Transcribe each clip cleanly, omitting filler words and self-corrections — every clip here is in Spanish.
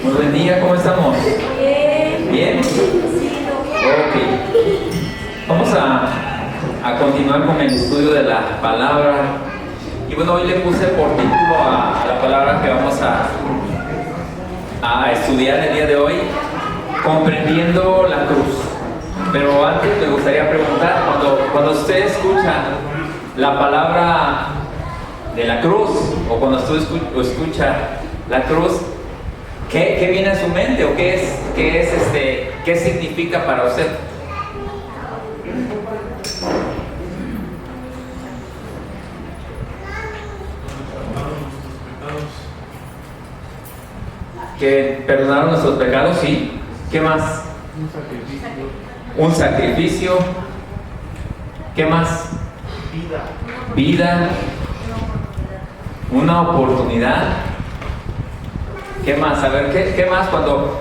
Muy buen día, ¿cómo estamos? Bien. ¿Bien? Ok. Vamos a continuar con el estudio de la palabra. Y bueno, hoy le puse por título a la palabra que vamos a estudiar el día de hoy, comprendiendo la cruz. Pero antes me gustaría preguntar, cuando usted escucha la palabra de la cruz, o cuando usted escucha la cruz, ¿qué viene a su mente? ¿O qué significa para usted? Que perdonaron nuestros pecados, sí. ¿Qué más? Un sacrificio. ¿Qué más? Vida. Una oportunidad. ¿Qué más? A ver, ¿qué más cuando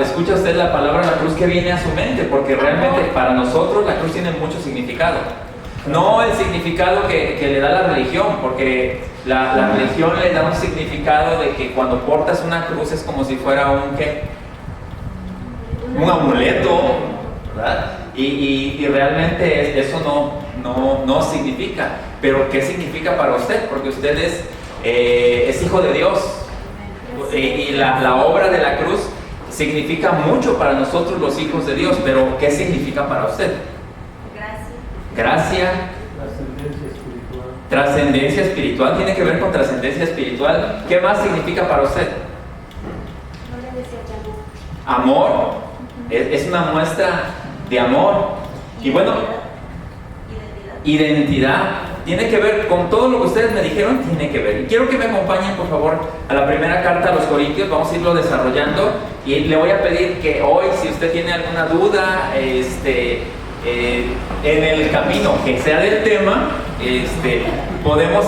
escucha usted la palabra la cruz, qué viene a su mente? Porque realmente para nosotros la cruz tiene mucho significado. No el significado que le da la religión, porque la religión le da un significado de que cuando portas una cruz es como si fuera un amuleto, ¿verdad? Y realmente eso no significa. Pero ¿qué significa para usted? Porque usted es hijo de Dios. Y la obra de la cruz significa mucho para nosotros los hijos de Dios. Pero ¿qué significa para usted? Gracia. Trascendencia espiritual. Tiene que ver con trascendencia espiritual. ¿Qué más significa para usted? Amor. Es una muestra de amor. Y bueno, identidad. Tiene que ver con todo lo que ustedes me dijeron. Tiene que ver. Y quiero que me acompañen, por favor, a la primera carta a los Corintios. Vamos a irlo desarrollando. Y le voy a pedir que hoy, si usted tiene alguna duda, en el camino que sea del tema, podemos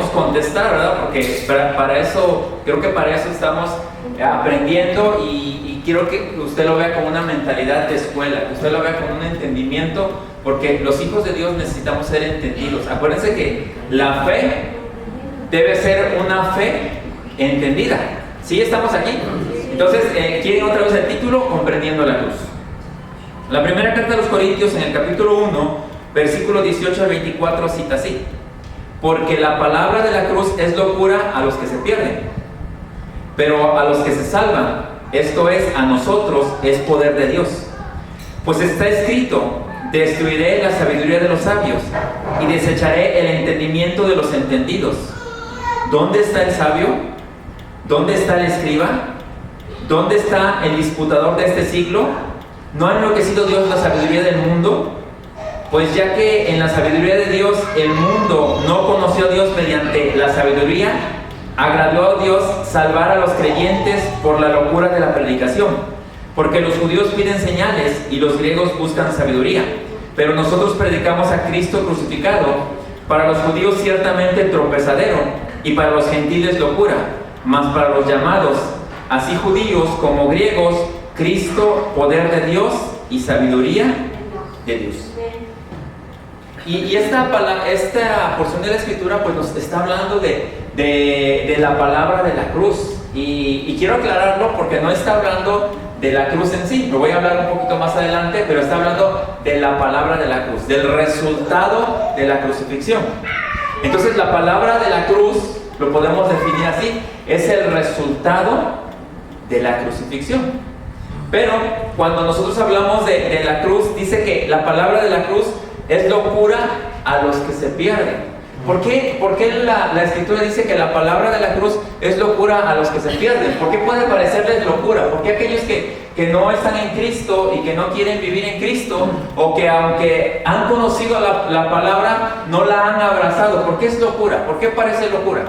contestar, ¿verdad? Porque para eso, creo que para eso estamos aprendiendo y quiero que usted lo vea con una mentalidad de escuela, que usted lo vea con un entendimiento, porque los hijos de Dios necesitamos ser entendidos. Acuérdense que la fe debe ser una fe entendida. ¿Sí estamos aquí? Entonces, ¿quieren otra vez el título? Comprendiendo la cruz. La primera carta a los Corintios, en el capítulo 1, versículo 18 al 24, cita así: porque la palabra de la cruz es locura a los que se pierden, pero a los que se salvan, esto es, a nosotros, es poder de Dios. Pues está escrito: destruiré la sabiduría de los sabios y desecharé el entendimiento de los entendidos. ¿Dónde está el sabio? ¿Dónde está el escriba? ¿Dónde está el disputador de este siglo? ¿No ha enloquecido Dios la sabiduría del mundo? Pues ya que en la sabiduría de Dios el mundo no conoció a Dios mediante la sabiduría, agradó a Dios salvar a los creyentes por la locura de la predicación. Porque los judíos piden señales y los griegos buscan sabiduría. Pero nosotros predicamos a Cristo crucificado, para los judíos ciertamente tropezadero y para los gentiles locura, mas para los llamados, así judíos como griegos, Cristo, poder de Dios y sabiduría de Dios. Y esta porción de la Escritura pues nos está hablando de la palabra de la cruz. Y quiero aclararlo porque no está hablando de la cruz en sí. Lo voy a hablar un poquito más adelante, pero está hablando de la palabra de la cruz, del resultado de la crucifixión. Entonces la palabra de la cruz, lo podemos definir así, es el resultado de la crucifixión. Pero cuando nosotros hablamos de la cruz, dice que la palabra de la cruz es locura a los que se pierden. ¿Por qué la Escritura dice que la palabra de la cruz es locura a los que se pierden? ¿Por qué puede parecerles locura? Porque aquellos que no están en Cristo y que no quieren vivir en Cristo, o que aunque han conocido la palabra, no la han abrazado. ¿Por qué es locura? ¿Por qué parece locura?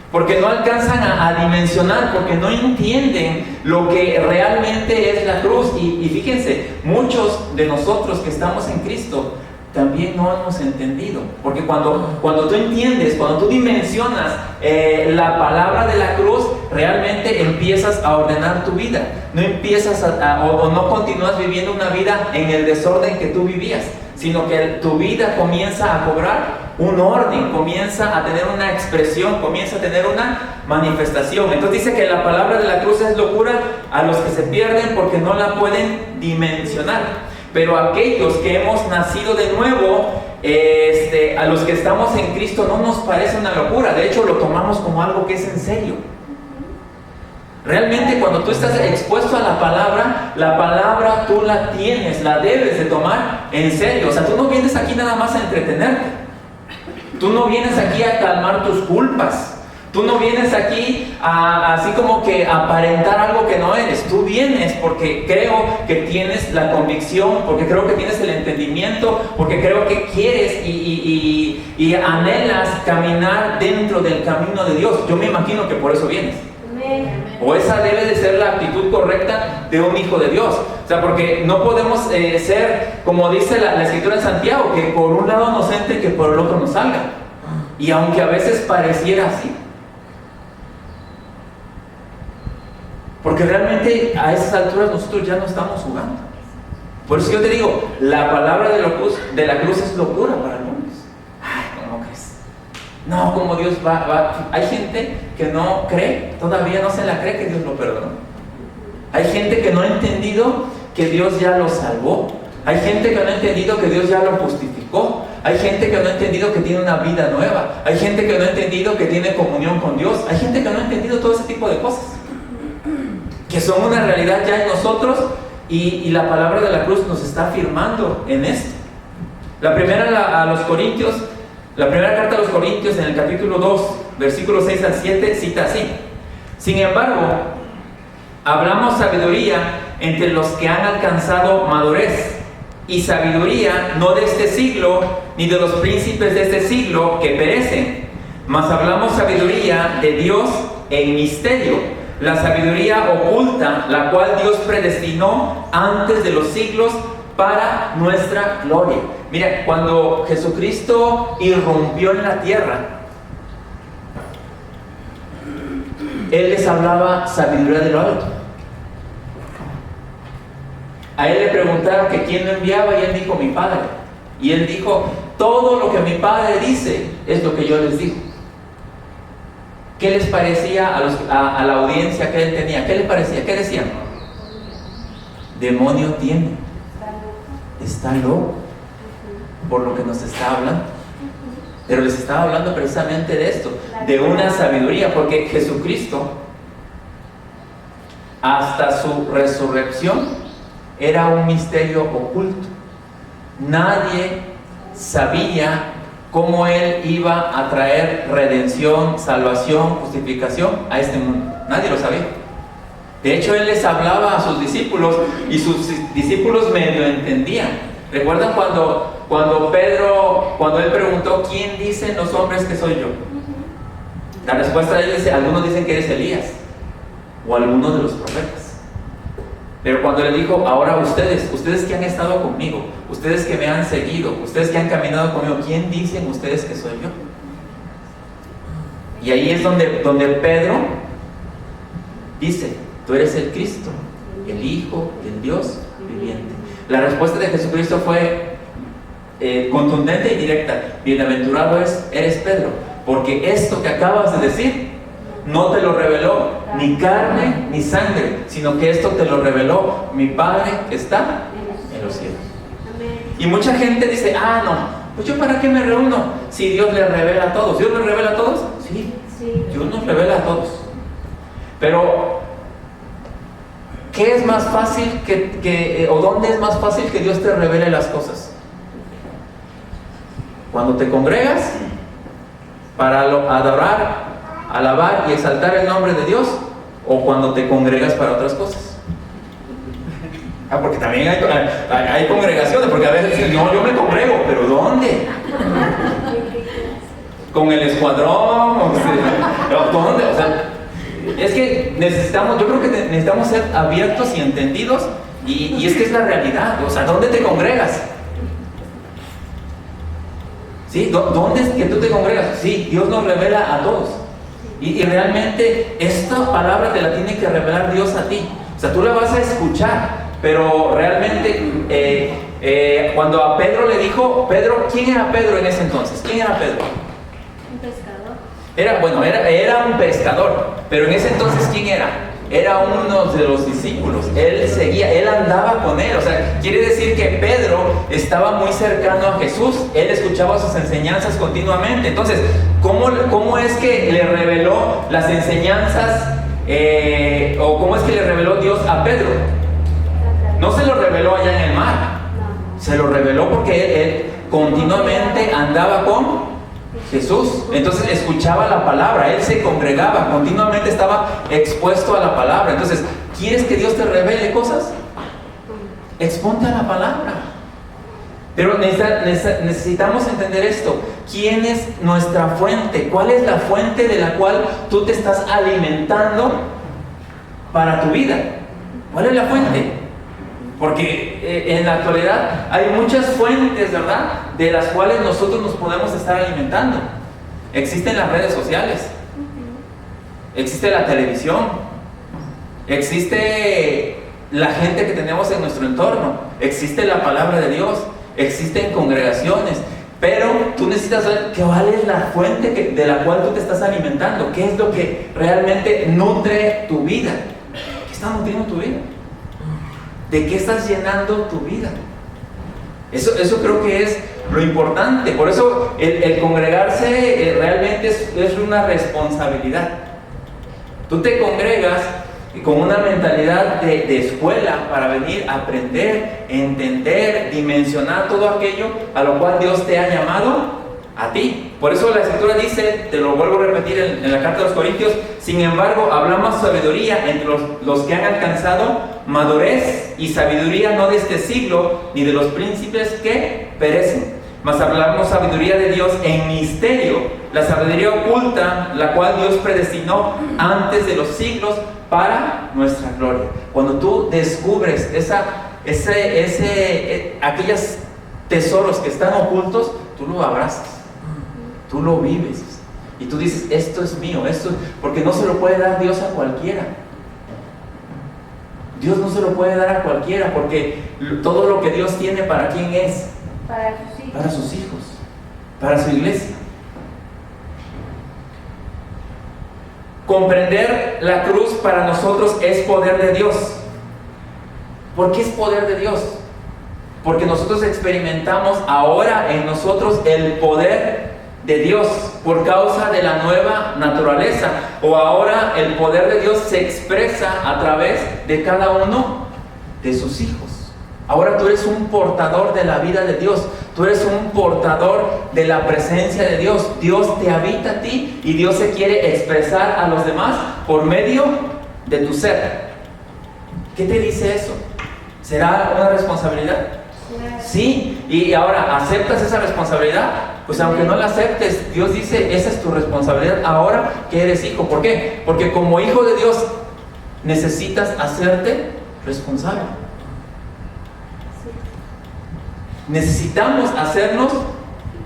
Porque no alcanzan a dimensionar, porque no entienden lo que realmente es la cruz. Y fíjense, muchos de nosotros que estamos en Cristo también no hemos entendido. Porque cuando tú entiendes, cuando tú dimensionas la palabra de la cruz, realmente empiezas a ordenar tu vida. No empiezas o no continúas viviendo una vida en el desorden que tú vivías, sino que tu vida comienza a cobrar un orden, comienza a tener una expresión, comienza a tener una manifestación. Entonces dice que la palabra de la cruz es locura a los que se pierden porque no la pueden dimensionar. Pero aquellos que hemos nacido de nuevo, a los que estamos en Cristo, no nos parece una locura. De hecho, lo tomamos como algo que es en serio. Realmente cuando tú estás expuesto a la palabra tú la tienes, la debes de tomar en serio. O sea, tú no vienes aquí nada más a entretenerte. Tú no vienes aquí a calmar tus culpas. Tú no vienes aquí así como que aparentar algo que no eres. Tú vienes porque creo que tienes la convicción, porque creo que tienes el entendimiento, porque creo que quieres y anhelas caminar dentro del camino de Dios. Yo me imagino que por eso vienes. O esa debe de ser la actitud correcta de un hijo de Dios. O sea, porque no podemos ser, como dice la escritura de Santiago, que por un lado nos entre y que por el otro nos salga. Y aunque a veces pareciera así, porque realmente a esas alturas nosotros ya no estamos jugando. Por eso yo te digo, la palabra de la cruz es locura para algunos. Ay, ¿cómo crees? No, como Dios va. Hay gente que no cree, todavía no se la cree que Dios lo perdonó. Hay gente que no ha entendido que Dios ya lo salvó. Hay gente que no ha entendido que Dios ya lo justificó. Hay gente que no ha entendido que tiene una vida nueva. Hay gente que no ha entendido que tiene comunión con Dios. Hay gente que no ha entendido todo ese tipo de cosas, que son una realidad ya en nosotros, y la palabra de la cruz nos está afirmando en esto. La primera carta a los Corintios, en el capítulo 2, versículos 6 al 7, cita así: sin embargo, hablamos sabiduría entre los que han alcanzado madurez, y sabiduría no de este siglo, ni de los príncipes de este siglo que perecen, mas hablamos sabiduría de Dios en misterio, la sabiduría oculta, la cual Dios predestinó antes de los siglos para nuestra gloria. Mira, cuando Jesucristo irrumpió en la tierra, Él les hablaba sabiduría de lo alto. A Él le preguntaron que quién lo enviaba, y Él dijo: mi Padre. Y Él dijo: todo lo que mi Padre dice es lo que yo les digo. ¿Qué les parecía a la audiencia que Él tenía? ¿Qué les parecía? ¿Qué decían? Demonio tiene. Está loco por lo que nos está hablando. Pero les estaba hablando precisamente de esto, de una sabiduría, porque Jesucristo, hasta su resurrección, era un misterio oculto. Nadie sabía cómo Él iba a traer redención, salvación, justificación a este mundo. Nadie lo sabía. De hecho, Él les hablaba a sus discípulos, y sus discípulos medio entendían. ¿Recuerdan cuando Él preguntó: ¿quién dicen los hombres que soy yo? La respuesta de Él dice: algunos dicen que eres Elías, o algunos de los profetas. Pero cuando le dijo: ahora ustedes que han estado conmigo, ustedes que me han seguido, ustedes que han caminado conmigo, ¿quién dicen ustedes que soy yo? Y ahí es donde Pedro dice: tú eres el Cristo, el Hijo del Dios viviente. La respuesta de Jesucristo fue contundente y directa: bienaventurado eres Pedro, porque esto que acabas de decir no te lo reveló ni carne ni sangre, sino que esto te lo reveló mi Padre que está en los cielos. Y mucha gente dice: no, pues yo para qué me reúno si Dios le revela a todos. ¿Dios le revela a todos? Sí, Dios nos revela a todos. Pero ¿qué es más fácil o dónde es más fácil que Dios te revele las cosas? Cuando te congregas para adorar, alabar y exaltar el nombre de Dios, o cuando te congregas para otras cosas. Porque también hay congregaciones, porque a veces dicen: no, yo me congrego, pero ¿dónde? ¿Con el escuadrón? ¿Dónde? O sea, es que yo creo que necesitamos ser abiertos y entendidos, y es que es la realidad. O sea, ¿dónde te congregas? ¿Sí? ¿Dónde es que tú te congregas? Sí, Dios nos revela a todos. Y realmente esta palabra te la tiene que revelar Dios a ti. O sea, tú la vas a escuchar, pero realmente cuando a Pedro le dijo, Pedro, ¿quién era Pedro en ese entonces? ¿Quién era Pedro? Un pescador. Era un pescador, pero en ese entonces ¿quién era? Era uno de los discípulos. Él seguía, él andaba con él. O sea, quiere decir que Pedro estaba muy cercano a Jesús. Él escuchaba sus enseñanzas continuamente. Entonces, ¿cómo es que le reveló las enseñanzas o cómo es que le reveló Dios a Pedro? No se lo reveló allá en el mar. Se lo reveló porque él continuamente andaba con Jesús. Entonces escuchaba la palabra, él se congregaba, continuamente estaba expuesto a la palabra. Entonces, ¿quieres que Dios te revele cosas? Exponte a la palabra. Pero necesitamos entender esto. ¿Quién es nuestra fuente? ¿Cuál es la fuente de la cual tú te estás alimentando para tu vida? ¿Cuál es la fuente? Porque en la actualidad hay muchas fuentes, ¿verdad?, de las cuales nosotros nos podemos estar alimentando. Existen las redes sociales, existe la televisión, existe la gente que tenemos en nuestro entorno, existe la palabra de Dios, existen congregaciones, pero tú necesitas saber cuál es la fuente de la cual tú te estás alimentando, qué es lo que realmente nutre tu vida. ¿Qué está nutriendo tu vida? ¿De qué estás llenando tu vida? Eso creo que es lo importante. Por eso el congregarse realmente es una responsabilidad. Tú te congregas con una mentalidad de escuela para venir a aprender, entender, dimensionar todo aquello a lo cual Dios te ha llamado a ti. Por eso la Escritura dice, te lo vuelvo a repetir en la carta de los Corintios: sin embargo, hablamos sabiduría entre los que han alcanzado madurez, y sabiduría no de este siglo, ni de los príncipes que perecen, mas hablamos sabiduría de Dios en misterio, la sabiduría oculta, la cual Dios predestinó antes de los siglos para nuestra gloria. Cuando tú descubres aquellos tesoros que están ocultos, tú lo abrazas. Tú lo vives y tú dices, esto es mío, porque no se lo puede dar Dios a cualquiera. Dios no se lo puede dar a cualquiera, porque todo lo que Dios tiene, ¿para quién es? Para sus hijos. Para sus hijos, para su iglesia. Comprender la cruz para nosotros es poder de Dios. ¿Por qué es poder de Dios? Porque nosotros experimentamos ahora en nosotros el poder de Dios por causa de la nueva naturaleza, o ahora el poder de Dios se expresa a través de cada uno de sus hijos. Ahora tú eres un portador de la vida de Dios, tú eres un portador de la presencia de Dios. Dios te habita a ti y Dios se quiere expresar a los demás por medio de tu ser. ¿Qué te dice eso? ¿Será una responsabilidad? Sí, y ahora, ¿aceptas esa responsabilidad? Pues aunque no la aceptes, Dios dice, esa es tu responsabilidad ahora que eres hijo. ¿Por qué? Porque como hijo de Dios necesitas hacerte responsable. Necesitamos hacernos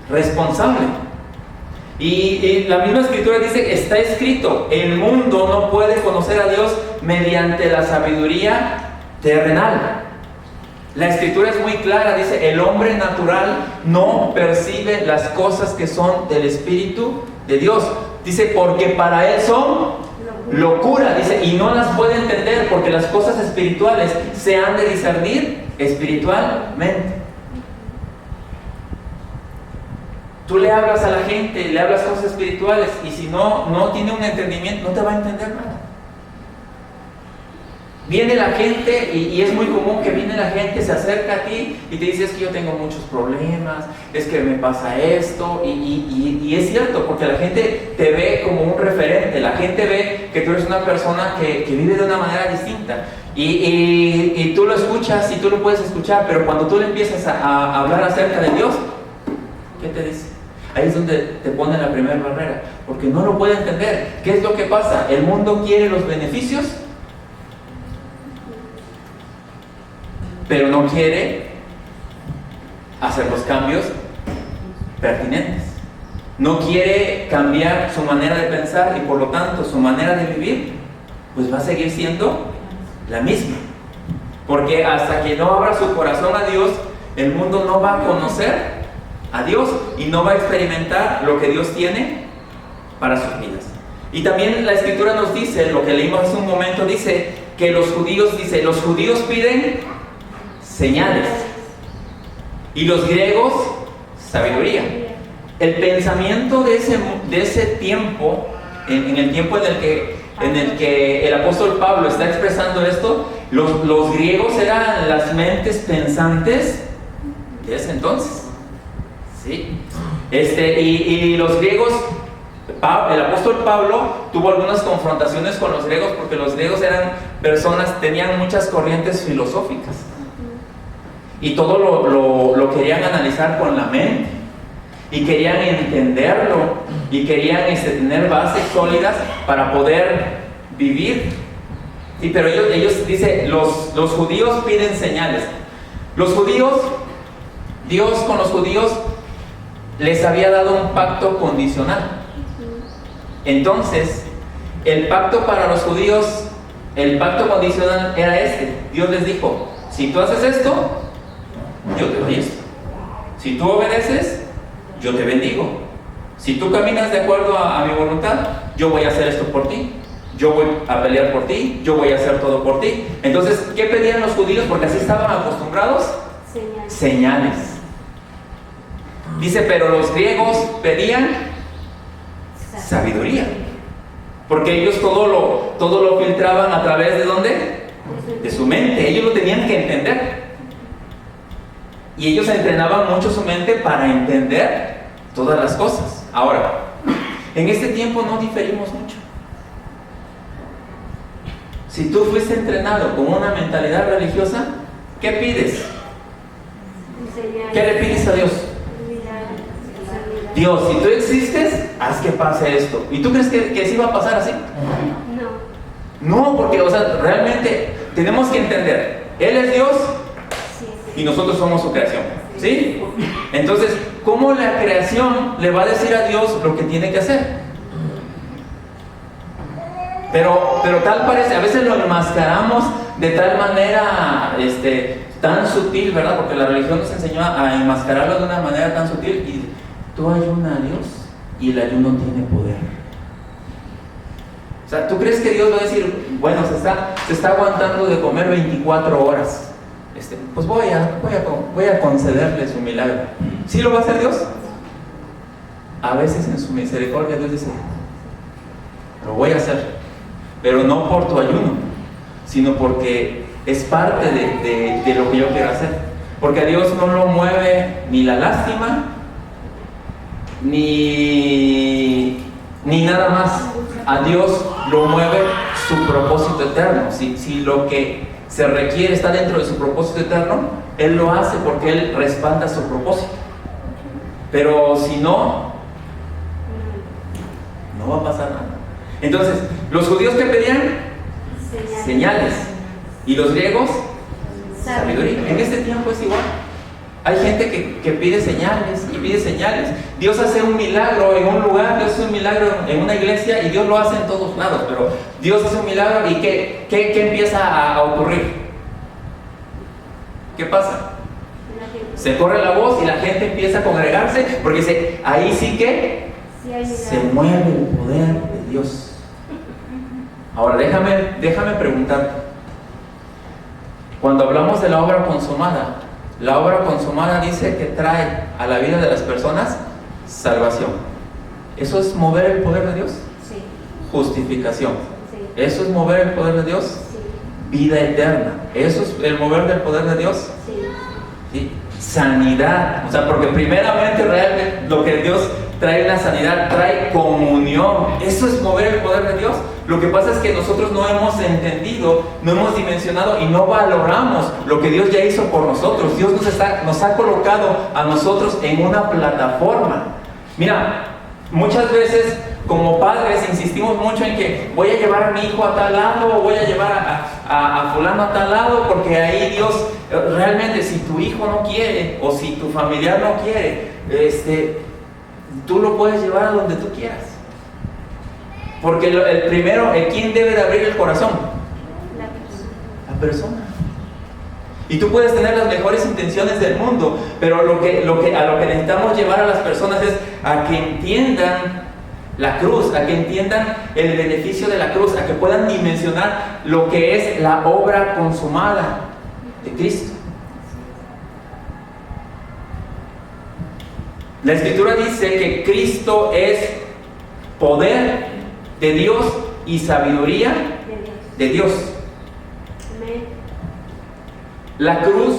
responsables. Y la misma Escritura dice, está escrito, el mundo no puede conocer a Dios mediante la sabiduría terrenal. La Escritura es muy clara, dice, el hombre natural no percibe las cosas que son del Espíritu de Dios. Dice, porque para él son locura, dice, y no las puede entender, porque las cosas espirituales se han de discernir espiritualmente. Tú le hablas a la gente, le hablas cosas espirituales, y si no tiene un entendimiento, no te va a entender nada. Viene la gente, y es muy común que viene la gente, se acerca a ti y te dice, es que yo tengo muchos problemas, es que me pasa esto, y es cierto, porque la gente te ve como un referente, la gente ve que tú eres una persona que vive de una manera distinta, y tú lo escuchas y tú lo puedes escuchar, pero cuando tú le empiezas a hablar acerca de Dios, ¿qué te dice? Ahí es donde te pone la primera barrera, porque no lo puede entender. ¿Qué es lo que pasa? El mundo quiere los beneficios, pero no quiere hacer los cambios pertinentes. No quiere cambiar su manera de pensar y por lo tanto su manera de vivir pues va a seguir siendo la misma. Porque hasta que no abra su corazón a Dios, el mundo no va a conocer a Dios y no va a experimentar lo que Dios tiene para sus vidas. Y también la Escritura nos dice, lo que leímos hace un momento, dice que los judíos piden señales y los griegos sabiduría. El pensamiento de ese tiempo, en el tiempo en el que el apóstol Pablo está expresando esto, los griegos eran las mentes pensantes de ese entonces. ¿Sí? Y los griegos, el apóstol Pablo tuvo algunas confrontaciones con los griegos porque los griegos eran personas, tenían muchas corrientes filosóficas y todo lo querían analizar con la mente y querían entenderlo y querían tener bases sólidas para poder vivir. Sí, pero ellos dicen, los judíos piden señales. Los judíos, Dios con los judíos les había dado un pacto condicional. Entonces, el pacto para los judíos, el pacto condicional era Dios les dijo, si tú haces esto, yo te doy esto. Si tú obedeces, yo te bendigo. Si tú caminas de acuerdo a mi voluntad, yo voy a hacer esto por ti. Yo voy a pelear por ti, yo voy a hacer todo por ti. Entonces, ¿qué pedían los judíos? Porque así estaban acostumbrados. Señales. Dice, pero los griegos pedían sabiduría. Porque ellos todo lo filtraban a través de ¿dónde? De su mente. Ellos lo tenían que entender. Y ellos entrenaban mucho su mente para entender todas las cosas. Ahora, en este tiempo no diferimos mucho. Si tú fuiste entrenado con una mentalidad religiosa, ¿qué pides? ¿Qué le pides a Dios? Dios, si tú existes, haz que pase esto. ¿Y tú crees que sí va a pasar así? No, porque, realmente tenemos que entender, Él es Dios y nosotros somos su creación. ¿Sí? Entonces, ¿cómo la creación le va a decir a Dios lo que tiene que hacer? Pero tal parece, a veces lo enmascaramos de tal manera tan sutil, ¿verdad? Porque la religión nos enseñó a enmascararlo de una manera tan sutil. Y tú ayunas a Dios y el ayuno tiene poder. O sea, ¿tú crees que Dios va a decir, bueno, se está aguantando de comer 24 horas? Pues voy a concederle su milagro. ¿Sí lo va a hacer Dios? A veces en su misericordia Dios dice, lo voy a hacer, pero no por tu ayuno, sino porque es parte de lo que yo quiero hacer. Porque a Dios no lo mueve ni la lástima, ni nada más. A Dios lo mueve su propósito eterno. Si lo que se requiere está dentro de su propósito eterno, Él lo hace porque Él respalda su propósito. Pero si no, no va a pasar nada. Entonces, los judíos ¿qué pedían? Señales. Y los griegos, sabiduría. En este tiempo es igual. Hay gente que pide señales y pide señales. Dios hace un milagro en un lugar, Dios hace un milagro en una iglesia y Dios lo hace en todos lados. Pero Dios hace un milagro y ¿qué empieza a ocurrir? ¿Qué pasa? Se corre la voz y la gente empieza a congregarse porque dice, ahí sí que se mueve el poder de Dios. Ahora déjame preguntar. Cuando hablamos de la obra consumada dice que trae a la vida de las personas salvación. ¿Eso es mover el poder de Dios? Sí. Justificación. Sí. ¿Eso es mover el poder de Dios? Sí. Vida eterna. ¿Eso es el mover del poder de Dios? Sí. ¿Sí? Sanidad. Porque primeramente realmente lo que Dios trae la sanidad, trae comunión. Eso es mover el poder de Dios. Lo que pasa es que nosotros no hemos entendido, no hemos dimensionado y no valoramos lo que Dios ya hizo por nosotros. Dios nos ha colocado a nosotros en una plataforma. Mira, muchas veces como padres insistimos mucho en que voy a llevar a mi hijo a tal lado, o voy a llevar a fulano a tal lado, porque ahí Dios, realmente si tu hijo no quiere, o si tu familiar no quiere, tú lo puedes llevar a donde tú quieras. Porque el primero, ¿quién debe de abrir el corazón? La persona. Y tú puedes tener las mejores intenciones del mundo, pero a lo que necesitamos llevar a las personas es a que entiendan la cruz, a que entiendan el beneficio de la cruz, a que puedan dimensionar lo que es la obra consumada de Cristo. La Escritura dice que Cristo es poder de Dios y sabiduría de Dios. La cruz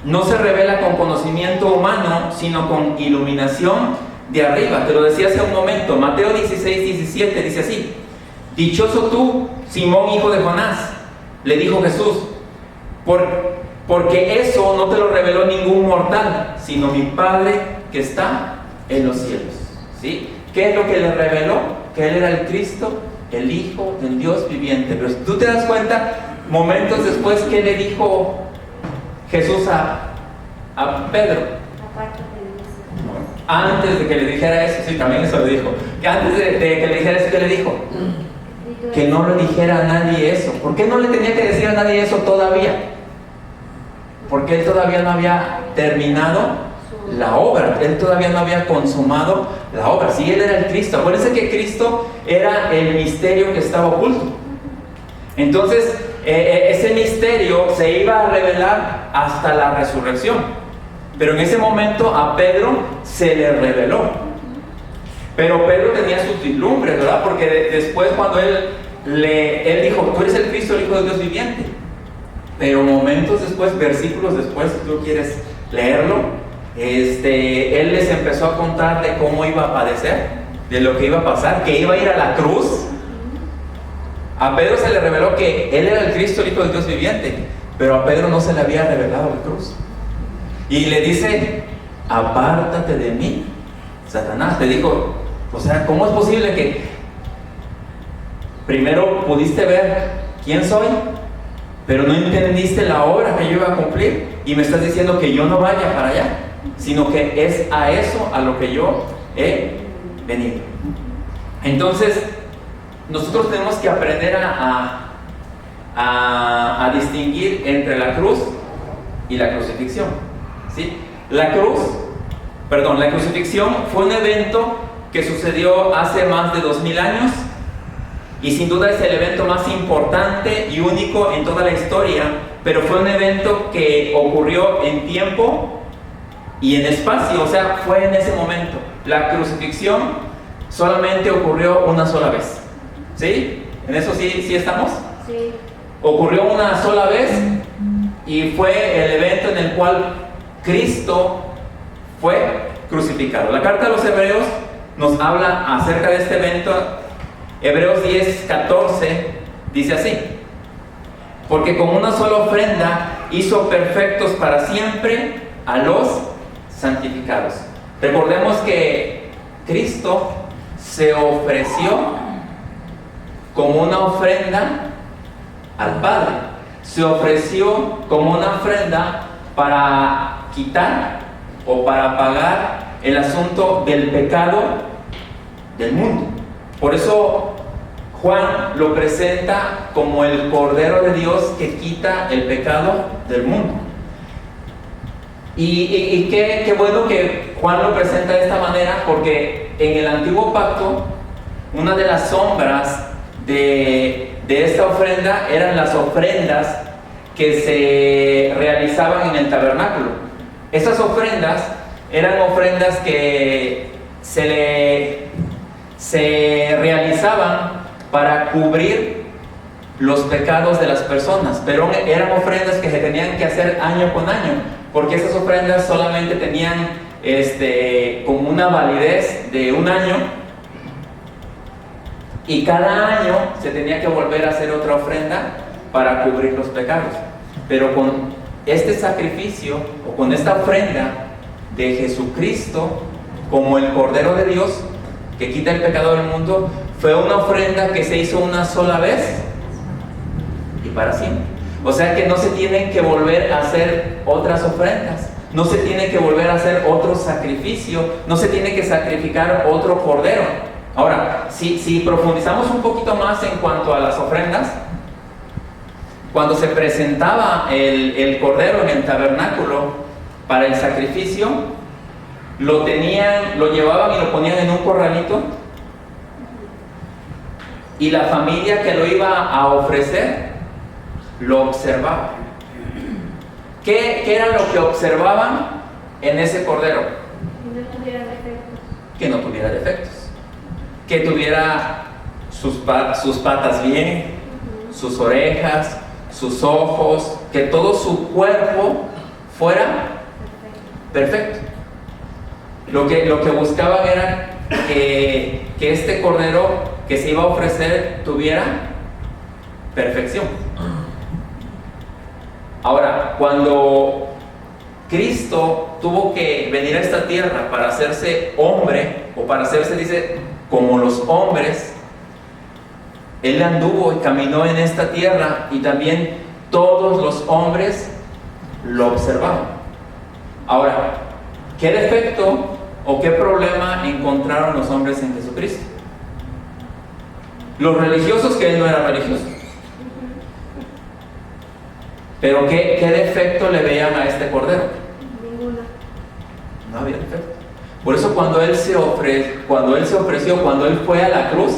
no se revela con conocimiento humano, sino con iluminación de arriba. Te lo decía hace un momento. Mateo 16:17 dice así: dichoso tú, Simón, hijo de Jonás, le dijo Jesús, porque eso no te lo reveló ningún mortal, sino mi Padre que está en los cielos. ¿Sí? ¿Qué es lo que le reveló? Que Él era el Cristo, el Hijo del Dios viviente. Pero si tú te das cuenta, momentos después, ¿qué le dijo Jesús a Pedro? Antes de que le dijera eso, sí, también eso le dijo. Que antes de que le dijera eso, ¿qué le dijo? Que no le dijera a nadie eso. ¿Por qué no le tenía que decir a nadie eso todavía? Porque Él todavía no había terminado la obra. Él todavía no había consumado la obra. Sí, Él era el Cristo. Acuérdense que Cristo era el misterio que estaba oculto. Entonces, ese misterio se iba a revelar hasta la resurrección. Pero en ese momento a Pedro se le reveló. Pero Pedro tenía sus vislumbres, ¿verdad? Porque después cuando él dijo, tú eres el Cristo, el Hijo de Dios viviente. Pero momentos después, versículos después, si tú quieres leerlo, él les empezó a contar de cómo iba a padecer, de lo que iba a pasar, que iba a ir a la cruz. A Pedro se le reveló que él era el Cristo, el Hijo de Dios viviente, pero a Pedro no se le había revelado la cruz. Y le dice, apártate de mí, Satanás. Te dijo, o sea, ¿cómo es posible que primero pudiste ver quién soy, pero no entendiste la obra que yo iba a cumplir? Y me estás diciendo que yo no vaya para allá, sino que es a eso a lo que yo he venido. Entonces, nosotros tenemos que aprender a distinguir entre la cruz y la crucifixión. ¿Sí? La crucifixión fue un evento que sucedió hace más de 2000 años y sin duda es el evento más importante y único en toda la historia, pero fue un evento que ocurrió en tiempo y en espacio, o sea, fue en ese momento. La crucifixión solamente ocurrió una sola vez. ¿Sí? ¿En eso sí estamos? Sí. Ocurrió una sola vez y fue el evento en el cual Cristo fue crucificado. La carta a los Hebreos nos habla acerca de este evento. Hebreos 10:14 dice así: porque con una sola ofrenda hizo perfectos para siempre a los santificados. Recordemos que Cristo se ofreció como una ofrenda al Padre. Se ofreció como una ofrenda para quitar o para pagar el asunto del pecado del mundo. Por eso Juan lo presenta como el Cordero de Dios que quita el pecado del mundo. Y qué bueno que Juan lo presenta de esta manera, porque en el Antiguo Pacto una de las sombras de esta ofrenda eran las ofrendas que se realizaban en el tabernáculo. Esas ofrendas eran ofrendas que se realizaban para cubrir los pecados de las personas, pero eran ofrendas que se tenían que hacer año con año, porque esas ofrendas solamente tenían como una validez de un año, y cada año se tenía que volver a hacer otra ofrenda para cubrir los pecados. Pero con este sacrificio o con esta ofrenda de Jesucristo como el Cordero de Dios que quita el pecado del mundo, fue una ofrenda que se hizo una sola vez y para siempre. O sea que no se tienen que volver a hacer otras ofrendas, no se tiene que volver a hacer otro sacrificio, no se tiene que sacrificar otro cordero. Ahora, si profundizamos un poquito más en cuanto a las ofrendas, cuando se presentaba el cordero en el tabernáculo para el sacrificio, lo llevaban y lo ponían en un corralito, y la familia que lo iba a ofrecer lo observaba. ¿Qué era lo que observaban en ese cordero? Que no tuviera defectos. Que no tuviera defectos, que tuviera sus patas bien, sus orejas, sus ojos, que todo su cuerpo fuera perfecto. Lo que buscaban era que este cordero que se iba a ofrecer tuviera perfección. Ahora, cuando Cristo tuvo que venir a esta tierra para hacerse hombre, o para hacerse, dice, como los hombres, Él anduvo y caminó en esta tierra, y también todos los hombres lo observaban. Ahora, ¿qué defecto o qué problema encontraron los hombres en Jesucristo? Los religiosos, que Él no era religioso. Pero ¿qué defecto le veían a este cordero? Ninguno. No había defecto. Por eso cuando Él se ofreció, cuando Él fue a la cruz,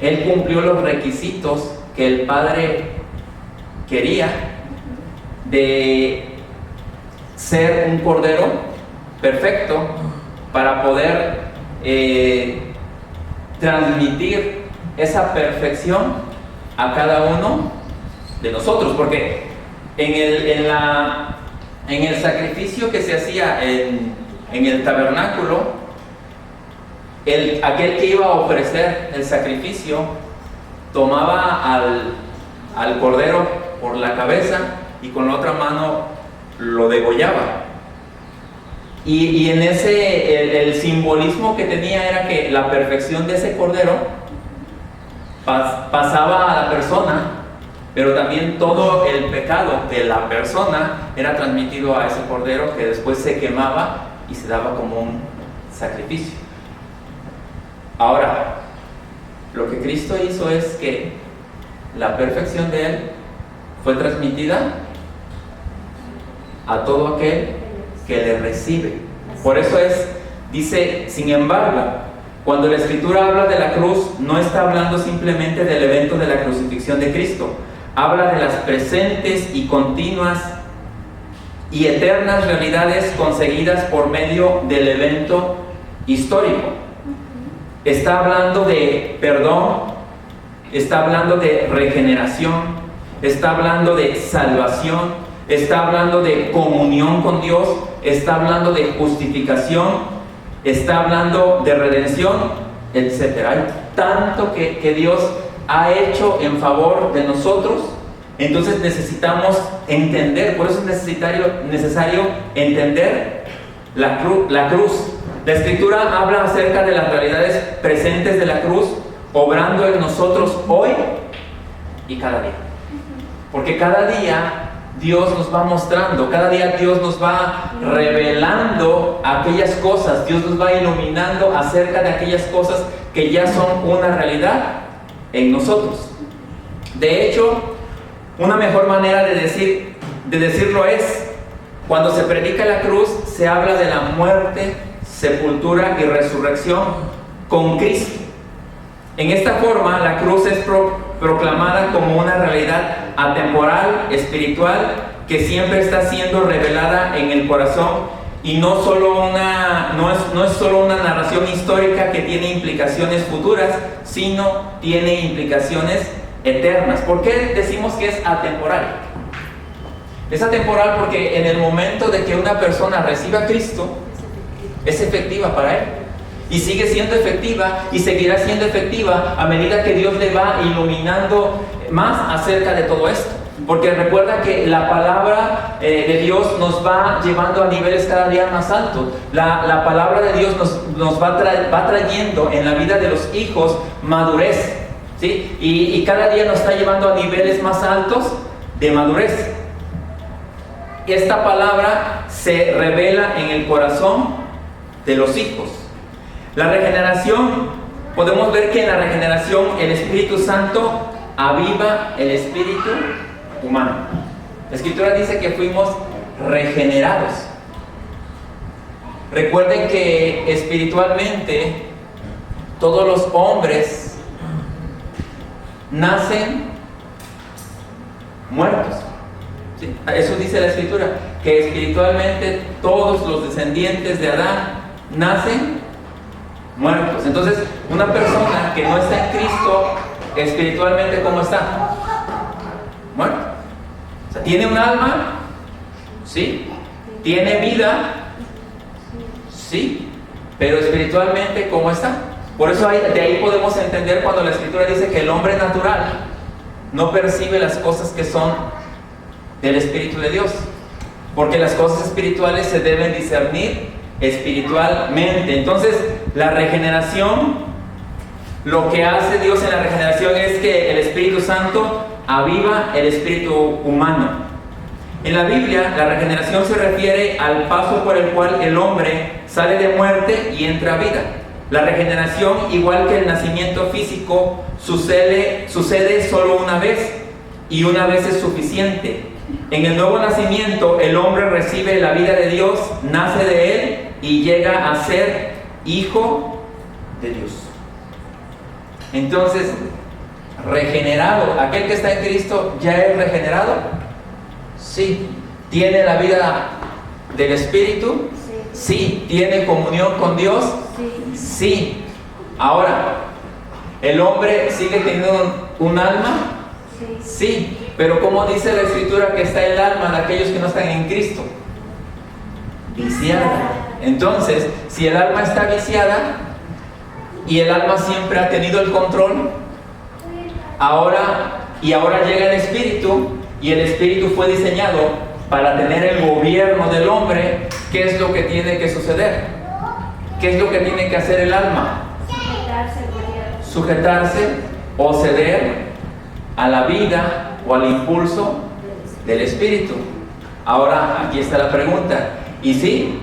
Él cumplió los requisitos que el Padre quería de ser un cordero perfecto para poder transmitir esa perfección a cada uno de nosotros, porque en el sacrificio que se hacía en el tabernáculo, aquel que iba a ofrecer el sacrificio tomaba al cordero por la cabeza y con la otra mano lo degollaba. Y en el simbolismo que tenía era que la perfección de ese cordero pasaba a la persona, pero también todo el pecado de la persona era transmitido a ese cordero, que después se quemaba y se daba como un sacrificio. Ahora, lo que Cristo hizo es que la perfección de Él fue transmitida a todo aquel que le recibe. Por eso dice, sin embargo, cuando la Escritura habla de la cruz, no está hablando simplemente del evento de la crucifixión de Cristo. Habla de las presentes y continuas y eternas realidades conseguidas por medio del evento histórico. Está hablando de perdón, está hablando de regeneración, está hablando de salvación, está hablando de comunión con Dios, está hablando de justificación, está hablando de redención, etc. Hay tanto que Dios ha hecho en favor de nosotros. Entonces necesitamos entender, por eso es necesario entender la cruz. La Escritura habla acerca de las realidades presentes de la cruz, obrando en nosotros hoy y cada día. Porque cada día Dios nos va mostrando, cada día Dios nos va revelando aquellas cosas, Dios nos va iluminando acerca de aquellas cosas que ya son una realidad en nosotros. De hecho, una mejor manera de decirlo es, cuando se predica la cruz, se habla de la muerte, sepultura y resurrección con Cristo. En esta forma, la cruz es proclamada como una realidad atemporal, espiritual, que siempre está siendo revelada en el corazón, y no es solo una narración histórica que tiene implicaciones futuras, sino tiene implicaciones eternas. ¿Por qué decimos que es atemporal? Es atemporal porque en el momento de que una persona reciba a Cristo, es efectiva para él, y sigue siendo efectiva y seguirá siendo efectiva a medida que Dios le va iluminando más acerca de todo esto. Porque recuerda que la palabra de Dios nos va llevando a niveles cada día más altos. La palabra de Dios nos va trayendo en la vida de los hijos madurez, ¿sí? Y cada día nos está llevando a niveles más altos de madurez. esta palabra se revela en el corazón de los hijos. La regeneración, podemos ver que en la regeneración el Espíritu Santo aviva el espíritu humano. La Escritura dice que fuimos regenerados. Recuerden que espiritualmente todos los hombres nacen muertos. ¿Sí? Eso dice la Escritura, que espiritualmente todos los descendientes de Adán nacen muertos. Entonces, una persona que no está en Cristo, espiritualmente, ¿cómo está? Muerto. O sea, ¿tiene un alma? Sí. ¿Tiene vida? Sí. Pero espiritualmente, ¿cómo está? Por eso de ahí podemos entender cuando la Escritura dice que el hombre natural no percibe las cosas que son del Espíritu de Dios, porque las cosas espirituales se deben discernir espiritualmente. Entonces, la regeneración, lo que hace Dios en la regeneración es que el Espíritu Santo aviva el espíritu humano. En la Biblia, la regeneración se refiere al paso por el cual el hombre sale de muerte y entra a vida. La regeneración, igual que el nacimiento físico, sucede solo una vez, y una vez es suficiente. En el nuevo nacimiento, el hombre recibe la vida de Dios, nace de Él y llega a ser hijo de Dios. Entonces, regenerado, aquel que está en Cristo, ¿ya es regenerado? Sí. ¿Tiene la vida del Espíritu? Sí. ¿Tiene comunión con Dios? Sí. Ahora, ¿el hombre sigue teniendo un alma? Sí. Pero ¿cómo dice la Escritura que está el alma de aquellos que no están en Cristo? Viciada. Entonces, si el alma está viciada y el alma siempre ha tenido el control, ahora llega el Espíritu, y el Espíritu fue diseñado para tener el gobierno del hombre. ¿Qué es lo que tiene que suceder? ¿Qué es lo que tiene que hacer el alma? Sujetarse o ceder a la vida o al impulso del Espíritu. Ahora, aquí está la pregunta. ¿Y sí?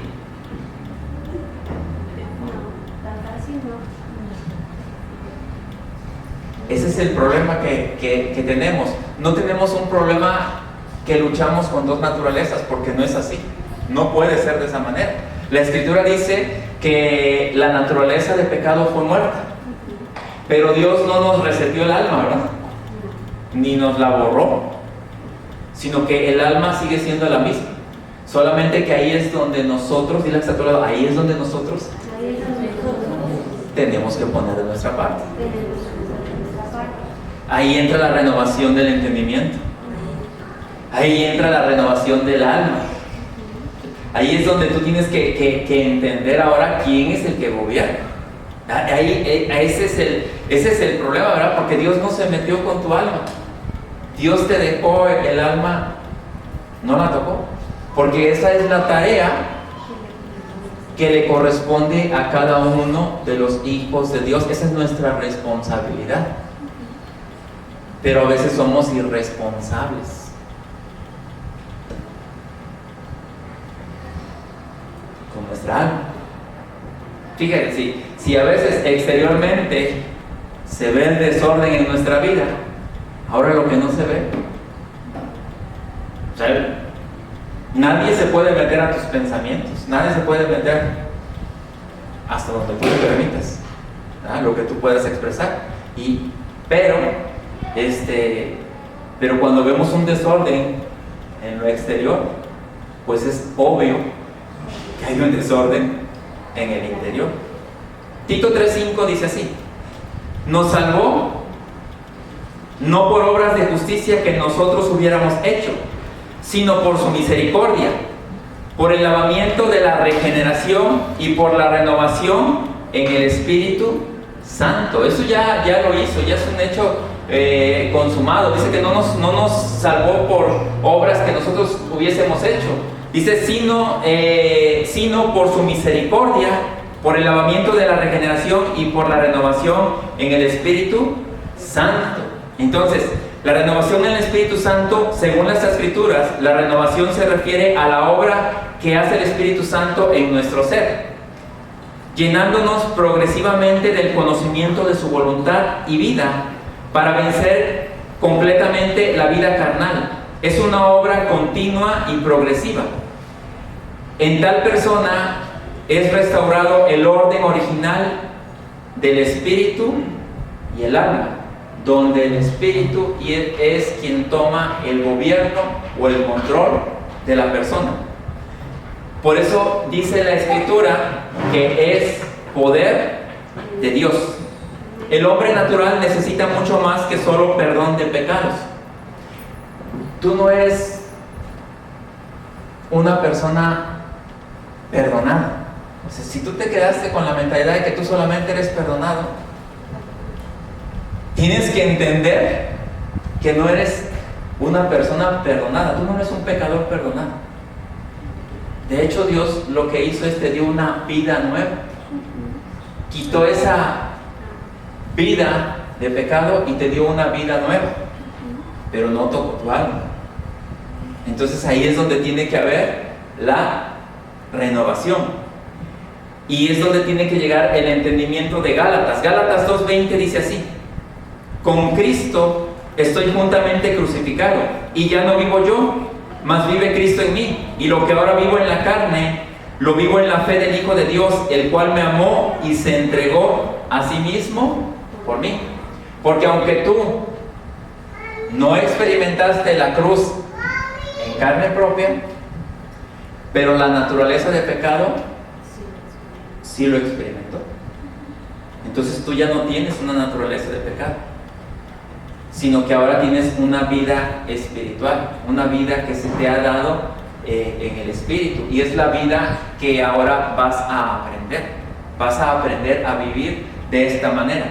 Ese es el problema que tenemos. No tenemos un problema que luchamos con dos naturalezas, porque no es así. No puede ser de esa manera. La Escritura dice que la naturaleza de pecado fue muerta, pero Dios no nos reseteó el alma, ¿verdad? Ni nos la borró, sino que el alma sigue siendo la misma. Solamente que ahí es donde nosotros, dile a tu lado, ahí es donde nosotros tenemos que poner de nuestra parte. Ahí entra la renovación del entendimiento. Ahí entra la renovación del alma. Ahí es donde tú tienes que entender ahora quién es el que gobierna. Ese es el problema, ¿verdad? Porque Dios no se metió con tu alma. Dios te dejó el alma, no la tocó. Porque esa es la tarea que le corresponde a cada uno de los hijos de Dios. Esa es nuestra responsabilidad. Pero a veces somos irresponsables con nuestra alma. Fíjate, si a veces exteriormente se ve el desorden en nuestra vida, ahora lo que no se ve, o sea, nadie se puede meter a tus pensamientos, nadie se puede meter hasta donde tú le permitas, ¿verdad? Lo que tú puedas expresar. Pero cuando vemos un desorden en lo exterior, pues es obvio que hay un desorden en el interior. Tito 3:5 dice así: nos salvó no por obras de justicia que nosotros hubiéramos hecho, sino por su misericordia, por el lavamiento de la regeneración y por la renovación en el Espíritu Santo. Eso ya lo hizo, ya es un hecho consumado. Dice que no nos salvó por obras que nosotros hubiésemos hecho. Dice sino por su misericordia, por el lavamiento de la regeneración y por la renovación en el Espíritu Santo. Entonces, La renovación en el Espíritu Santo, según las Escrituras, la renovación se refiere a la obra que hace el Espíritu Santo en nuestro ser, llenándonos progresivamente del conocimiento de su voluntad y vida para vencer completamente la vida carnal. Es una obra continua y progresiva. En tal persona es restaurado el orden original del espíritu y el alma, donde el espíritu es quien toma el gobierno o el control de la persona. Por eso dice la Escritura que es poder de Dios. El hombre natural necesita mucho más que solo perdón de pecados. Tú no eres una persona perdonada. O sea, si tú te quedaste con la mentalidad de que tú solamente eres perdonado, tienes que entender que no eres una persona perdonada. Tú no eres un pecador perdonado. De hecho, Dios lo que hizo es te dio una vida nueva. Quitó esa vida de pecado y te dio una vida nueva, pero no tocó tu alma. Entonces ahí es donde tiene que haber la renovación. Y es donde tiene que llegar el entendimiento de Gálatas. Gálatas 2:20 dice así: con Cristo estoy juntamente crucificado, y ya no vivo yo, mas vive Cristo en mí. Y lo que ahora vivo en la carne, lo vivo en la fe del Hijo de Dios, el cual me amó y se entregó a sí mismo por mí. Porque aunque tú no experimentaste la cruz en carne propia, pero la naturaleza de pecado sí lo experimentó. Entonces tú ya no tienes una naturaleza de pecado, sino que ahora tienes una vida espiritual, una vida que se te ha dado en el Espíritu, y es la vida que ahora vas a aprender a vivir de esta manera.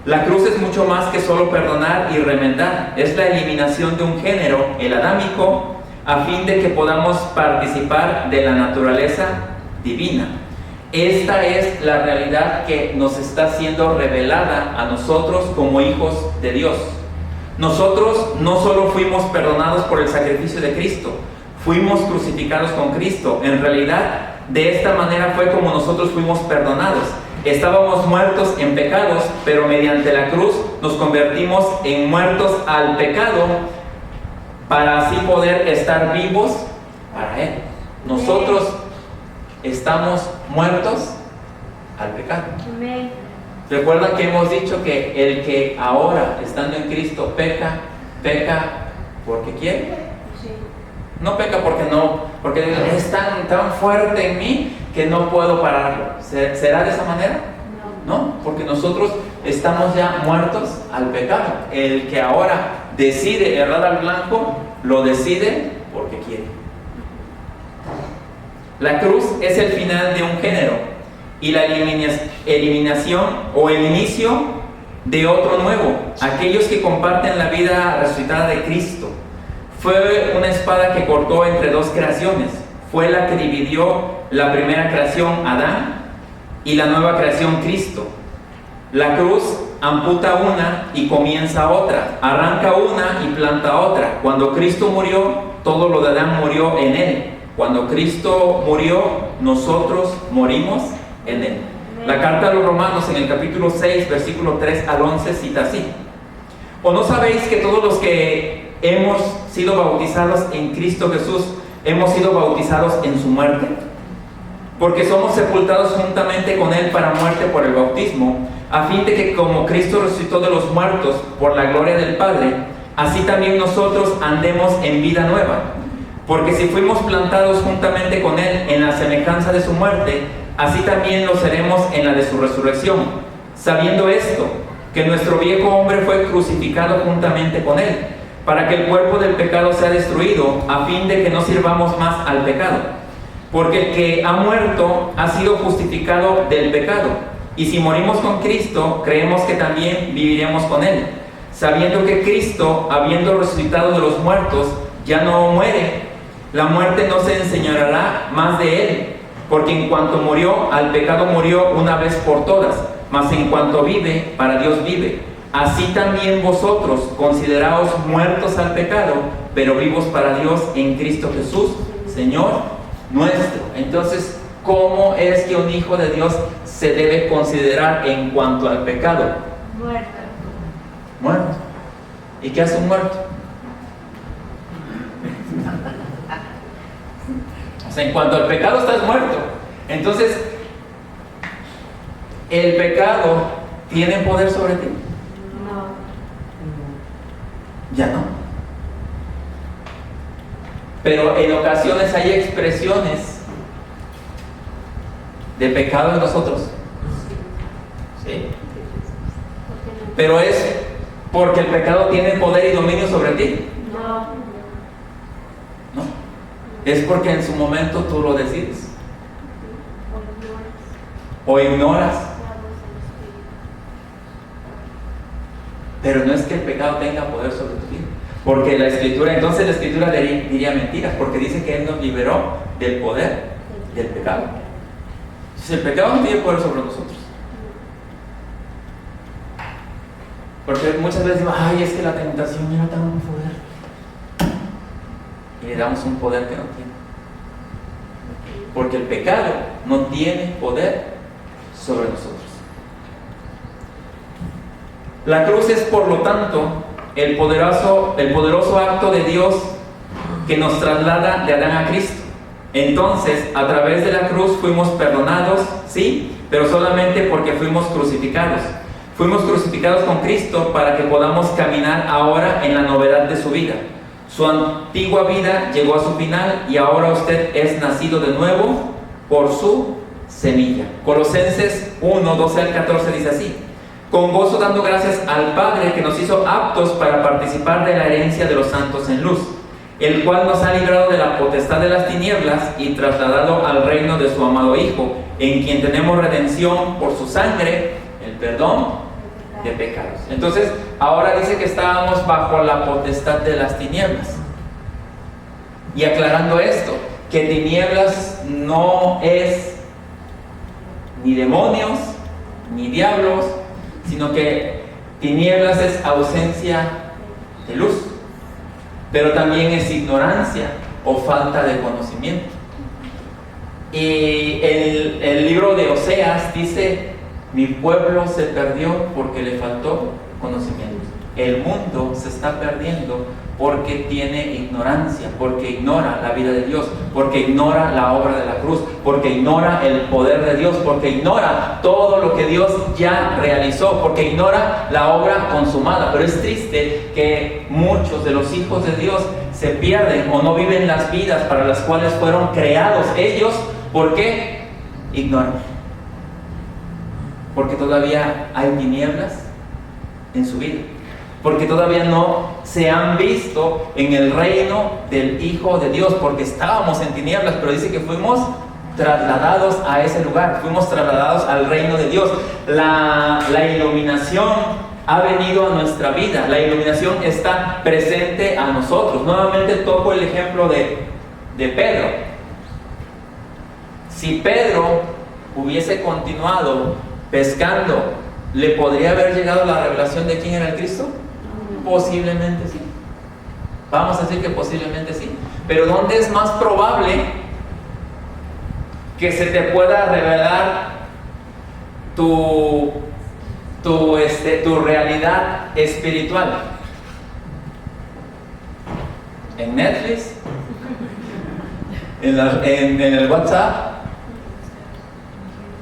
La cruz es mucho más que solo perdonar y remendar, es la eliminación de un género, el adámico, a fin de que podamos participar de la naturaleza divina. Esta es la realidad que nos está siendo revelada a nosotros como hijos de Dios. Nosotros no solo fuimos perdonados por el sacrificio de Cristo, fuimos crucificados con Cristo. En realidad, de esta manera fue como nosotros fuimos perdonados. Estábamos muertos en pecados, pero mediante la cruz nos convertimos en muertos al pecado para así poder estar vivos para Él. Nosotros estamos muertos al pecado. Amén. Recuerda que hemos dicho que el que ahora, estando en Cristo, peca porque quiere. Sí. No peca porque es tan fuerte en mí que no puedo pararlo. ¿Será de esa manera? No, porque nosotros estamos ya muertos al pecado. El que ahora decide errar al blanco, lo decide porque quiere. La cruz es el final de un género y la eliminación o el inicio de otro nuevo. Aquellos que comparten la vida resucitada de Cristo. Fue una espada que cortó entre dos creaciones. Fue la que dividió la primera creación, Adán, y la nueva creación, Cristo. La cruz amputa una y comienza otra, arranca una y planta otra. Cuando Cristo murió, todo lo de Adán murió en Él. Cuando Cristo murió, nosotros morimos en Él. La carta a los Romanos en el capítulo 6, versículo 3 al 11 cita así: ¿O no sabéis que todos los que hemos sido bautizados en Cristo Jesús, hemos sido bautizados en su muerte? Porque somos sepultados juntamente con Él para muerte por el bautismo, a fin de que como Cristo resucitó de los muertos por la gloria del Padre, así también nosotros andemos en vida nueva. Porque si fuimos plantados juntamente con Él en la semejanza de su muerte, así también lo seremos en la de su resurrección, sabiendo esto, que nuestro viejo hombre fue crucificado juntamente con Él, para que el cuerpo del pecado sea destruido, a fin de que no sirvamos más al pecado. Porque el que ha muerto ha sido justificado del pecado, y si morimos con Cristo, creemos que también viviremos con Él, sabiendo que Cristo, habiendo resucitado de los muertos, ya no muere. La muerte no se enseñoreará más de Él, porque en cuanto murió, al pecado murió una vez por todas, mas en cuanto vive, para Dios vive. así también vosotros consideraos muertos al pecado, pero vivos para Dios en Cristo Jesús, Señor nuestro. Entonces, ¿cómo es que un hijo de Dios se debe considerar en cuanto al pecado? Muerto. Muerto. ¿Y qué hace un muerto? O sea, en cuanto al pecado estás muerto. Entonces, ¿el pecado tiene poder sobre ti? No. Ya no. Pero en ocasiones hay expresiones de pecado en nosotros. ¿Sí? Pero es porque el pecado tiene poder y dominio sobre ti. No. ¿No? Es porque en su momento tú lo decides o ignoras. Pero no es que el pecado tenga poder sobre tu vida. Porque la Escritura, entonces la Escritura diría mentiras, porque dice que Él nos liberó del poder del pecado. Entonces el pecado no tiene poder sobre nosotros. Porque muchas veces decimos, ay, es que la tentación era tan fuerte. Y le damos un poder que no tiene. Porque el pecado no tiene poder sobre nosotros. La cruz es, por lo tanto, el poderoso acto de Dios que nos traslada de Adán a Cristo. Entonces, a través de la cruz fuimos perdonados, sí, pero solamente porque fuimos crucificados. Fuimos crucificados con Cristo para que podamos caminar ahora en la novedad de su vida. Su antigua vida llegó a su final y ahora usted es nacido de nuevo por su semilla. Colosenses 1, 12 al 14 dice así: con gozo dando gracias al Padre que nos hizo aptos para participar de la herencia de los santos en luz, el cual nos ha librado de la potestad de las tinieblas y trasladado al reino de su amado Hijo, en quien tenemos redención por su sangre, el perdón de pecados. Entonces, ahora dice que estábamos bajo la potestad de las tinieblas. Y aclarando esto, que tinieblas no es ni demonios, ni diablos, sino que tinieblas es ausencia de luz, pero también es ignorancia o falta de conocimiento. Y el libro de Oseas dice: mi pueblo se perdió porque le faltó conocimiento. El mundo se está perdiendo porque tiene ignorancia, porque ignora la vida de Dios, porque ignora la obra de la cruz, porque ignora el poder de Dios, porque ignora todo lo que Dios ya realizó, porque ignora la obra consumada. Pero es triste que muchos de los hijos de Dios se pierden o no viven las vidas para las cuales fueron creados ellos. ¿Por qué? Ignoran. Porque todavía hay tinieblas en su vida, porque todavía no se han visto en el reino del Hijo de Dios, porque estábamos en tinieblas, pero dice que fuimos trasladados a ese lugar, fuimos trasladados al reino de Dios. La iluminación ha venido a nuestra vida, la iluminación está presente a nosotros. Nuevamente toco el ejemplo de Pedro. Si Pedro hubiese continuado pescando, ¿le podría haber llegado la revelación de quién era el Cristo? Posiblemente sí. Vamos a decir que posiblemente sí. Pero ¿dónde es más probable que se te pueda revelar tu realidad espiritual? ¿En Netflix? ¿En el WhatsApp?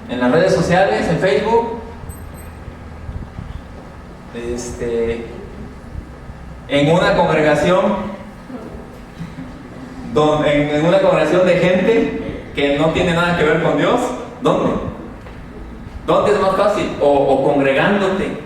¿En las redes sociales? ¿En Facebook? En una congregación en una congregación de gente que no tiene nada que ver con Dios. ¿Dónde? ¿Dónde es más fácil? O congregándote.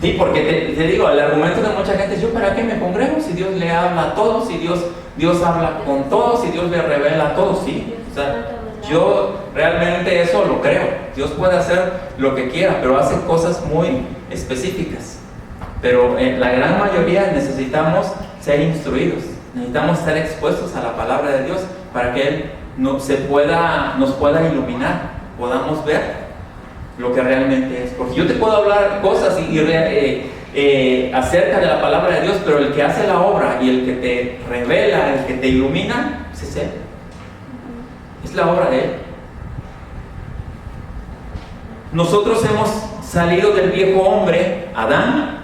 Sí, porque te digo, el argumento de mucha gente es: ¿yo para qué me congrego si Dios le habla a todos, si Dios habla con todos, si Dios le revela a todos? Sí, o sea, yo realmente eso lo creo. Dios puede hacer lo que quiera, pero hace cosas muy específicas. Pero en la gran mayoría necesitamos ser instruidos, necesitamos estar expuestos a la palabra de Dios para que Él nos pueda iluminar podamos ver lo que realmente es. Porque yo te puedo hablar cosas acerca de la palabra de Dios, pero el que hace la obra y el que te revela, el que te ilumina, pues es Él. Es la obra de Él. Nosotros hemos salido del viejo hombre, Adán,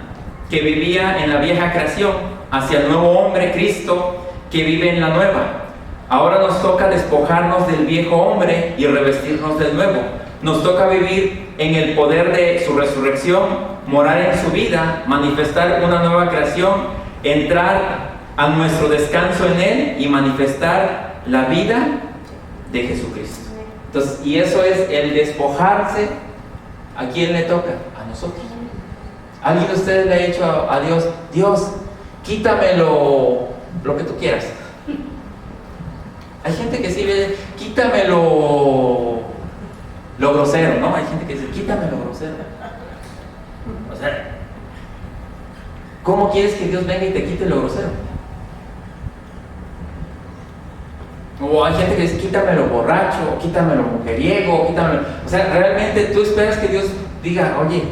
que vivía en la vieja creación, hacia el nuevo hombre, Cristo, que vive en la nueva. Ahora nos toca despojarnos del viejo hombre y revestirnos del nuevo. Nos toca vivir en el poder de su resurrección, morar en su vida, manifestar una nueva creación, entrar a nuestro descanso en Él y manifestar la vida de Jesucristo. Entonces, y eso es el despojarse. ¿A quién le toca? A nosotros. ¿Alguien de ustedes le ha dicho a Dios, Dios, quítame lo que tú quieras? Hay gente que sí le quítame lo grosero, ¿no? Hay gente que dice, quítame lo grosero. O sea, ¿cómo quieres que Dios venga y te quite lo grosero? O hay gente que dice, quítame lo borracho, quítame lo mujeriego, quítame. O sea, realmente tú esperas que Dios diga, oye,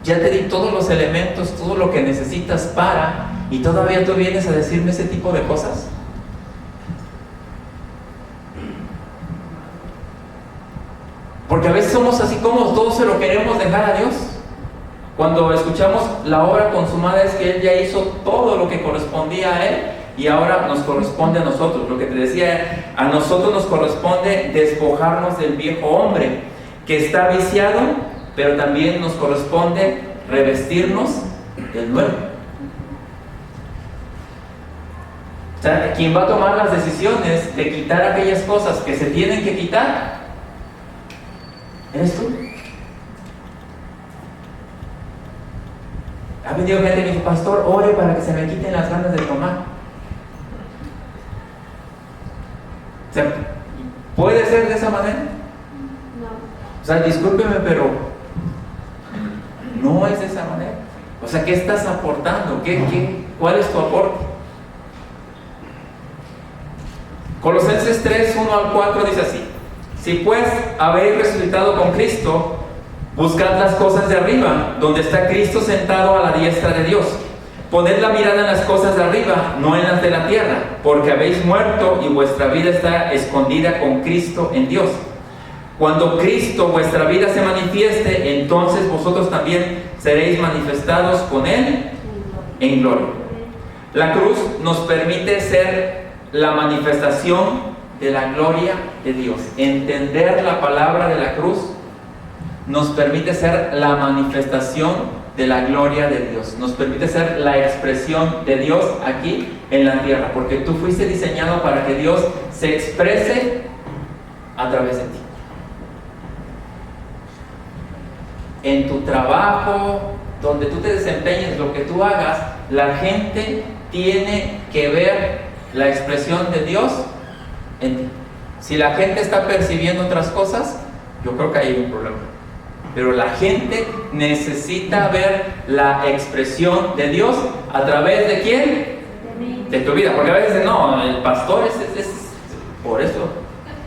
ya te di todos los elementos, todo lo que necesitas para, y todavía tú vienes a decirme ese tipo de cosas. Porque a veces somos así como todos se lo queremos dejar a Dios. Cuando escuchamos la obra consumada es que Él ya hizo todo lo que correspondía a Él y ahora nos corresponde a nosotros. Lo que te decía, a nosotros nos corresponde despojarnos del viejo hombre que está viciado, pero también nos corresponde revestirnos del nuevo. O sea, quien va a tomar las decisiones de quitar aquellas cosas que se tienen que quitar, ¿eres tú? Ha venido gente y me dice, pastor, ore para que se me quiten las ganas de tomar. O sea, ¿puede ser de esa manera? No. O sea, discúlpeme, pero no es de esa manera. O sea, ¿qué estás aportando? ¿Cuál es tu aporte? Colosenses 3, 1 al 4 dice así: si pues habéis resucitado con Cristo, buscad las cosas de arriba, donde está Cristo sentado a la diestra de Dios. Poned la mirada en las cosas de arriba, no en las de la tierra, porque habéis muerto y vuestra vida está escondida con Cristo en Dios. Cuando Cristo, vuestra vida, se manifieste, entonces vosotros también seréis manifestados con Él en gloria. La cruz nos permite ser la manifestación de la gloria de Dios. Entender la palabra de la cruz nos permite ser la manifestación de la gloria de Dios. Nos permite ser la expresión de Dios aquí en la tierra, porque tú fuiste diseñado para que Dios se exprese a través de ti. En tu trabajo, donde tú te desempeñes, lo que tú hagas, la gente tiene que ver la expresión de Dios en ti. Si la gente está percibiendo otras cosas, yo creo que hay un problema. Pero la gente necesita ver la expresión de Dios a través de ¿quién? De tu vida. Porque a veces no, el pastor es por eso.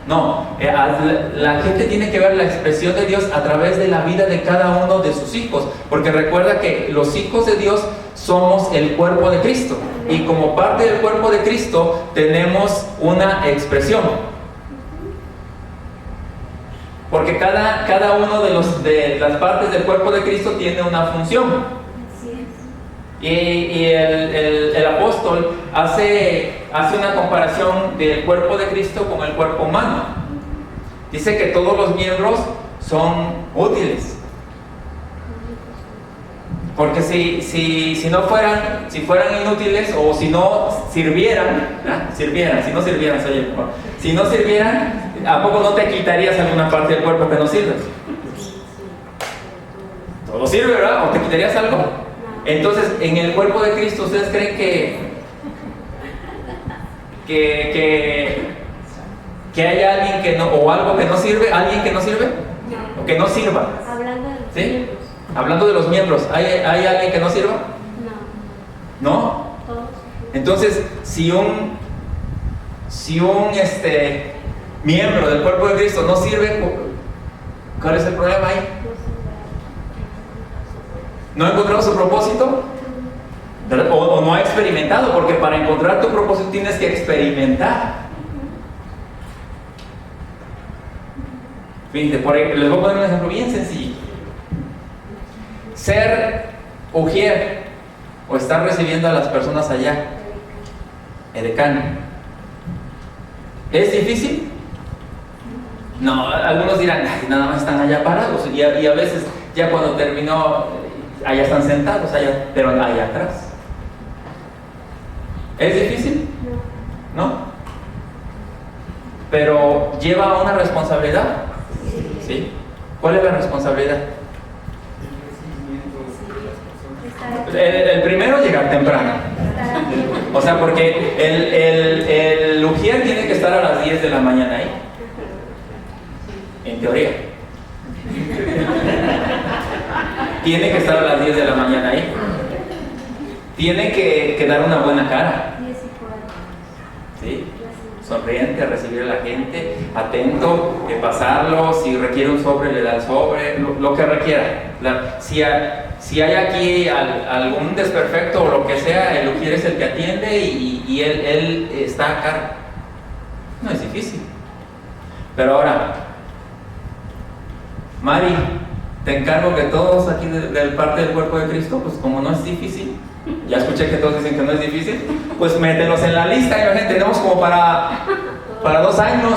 No, la gente tiene que ver la expresión de Dios a través de la vida de cada uno de sus hijos. Porque recuerda que los hijos de Dios somos el cuerpo de Cristo. Y como parte del cuerpo de Cristo tenemos una expresión. Porque cada uno de las partes del cuerpo de Cristo tiene una función. Y el apóstol hace una comparación del cuerpo de Cristo con el cuerpo humano. Dice que todos los miembros son útiles. Porque si fueran inútiles o si no sirvieran, si no sirvieran, ¿a poco no te quitarías alguna parte del cuerpo que no sirve? Todo sirve, ¿verdad? ¿O te quitarías algo? Entonces, en el cuerpo de Cristo, ¿ustedes creen que haya alguien que no, o algo que no sirve? ¿Alguien que no sirve? ¿O que no sirva? Hablando de los ¿Sí? miembros. Hablando de los miembros, ¿hay alguien que no sirva? No. ¿No? Todos. Entonces, si un miembro del cuerpo de Cristo, no sirve. ¿Cuál es el problema ahí? ¿No ha encontrado su propósito? O no ha experimentado, porque para encontrar tu propósito tienes que experimentar. Fíjate, les voy a poner un ejemplo bien sencillo. Ser ujier o estar recibiendo a las personas allá, edecán, ¿es difícil? No, algunos dirán, "Ay, nada más están allá parados", y a veces ya cuando terminó, allá están sentados, pero allá atrás. ¿Es difícil? ¿No? Pero lleva una responsabilidad. ¿Sí? ¿Cuál es la responsabilidad? El primero, llegar temprano. O sea, porque el ujier tiene que estar a las 10 de la mañana ahí. En teoría. Tiene que estar a las 10 de la mañana ahí. Tiene que dar una buena cara. ¿Sí? Sonriente, recibir a la gente, atento, pasarlo, si requiere un sobre, le da el sobre, lo que requiera. Si hay aquí algún desperfecto o lo que sea, el ujier es el que atiende y él está a cargo. No es difícil. Pero ahora, Mari, te encargo que todos aquí del parte del cuerpo de Cristo, pues como no es difícil, ya escuché que todos dicen que no es difícil, pues mételos en la lista, imagínate, tenemos como para 2 años.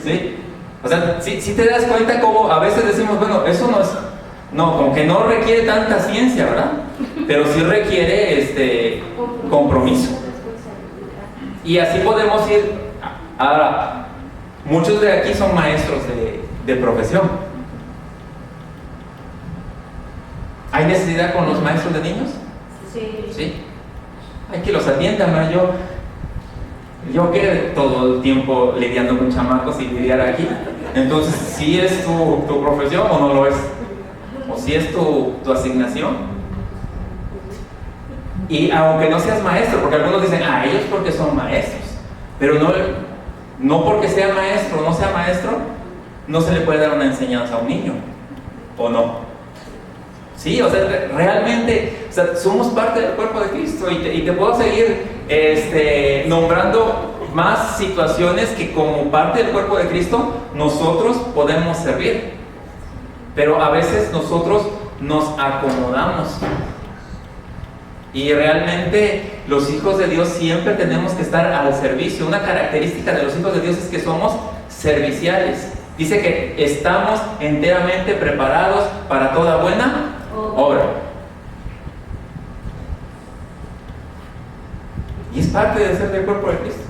¿Sí? O sea, si te das cuenta como a veces decimos, bueno, eso como que no requiere tanta ciencia, ¿verdad? Pero sí requiere compromiso. Y así podemos ir. Ahora, muchos de aquí son maestros de profesión. ¿Hay necesidad con los maestros de niños? Sí. Hay que los atiendan, ¿verdad? Yo que todo el tiempo lidiando con chamacos y lidiar aquí. Entonces, ¿sí es tu profesión o no lo es? ¿O si es tu asignación? Y aunque no seas maestro, porque algunos dicen, ellos porque son maestros, pero no porque sea maestro o no sea maestro, no se le puede dar una enseñanza a un niño, ¿o no? Sí, o sea, realmente, o sea, somos parte del cuerpo de Cristo y te puedo seguir nombrando más situaciones que como parte del cuerpo de Cristo nosotros podemos servir, pero a veces nosotros nos acomodamos y realmente los hijos de Dios siempre tenemos que estar al servicio. Una característica de los hijos de Dios es que somos serviciales. Dice que estamos enteramente preparados para toda buena obra. Y es parte de ser del cuerpo de Cristo.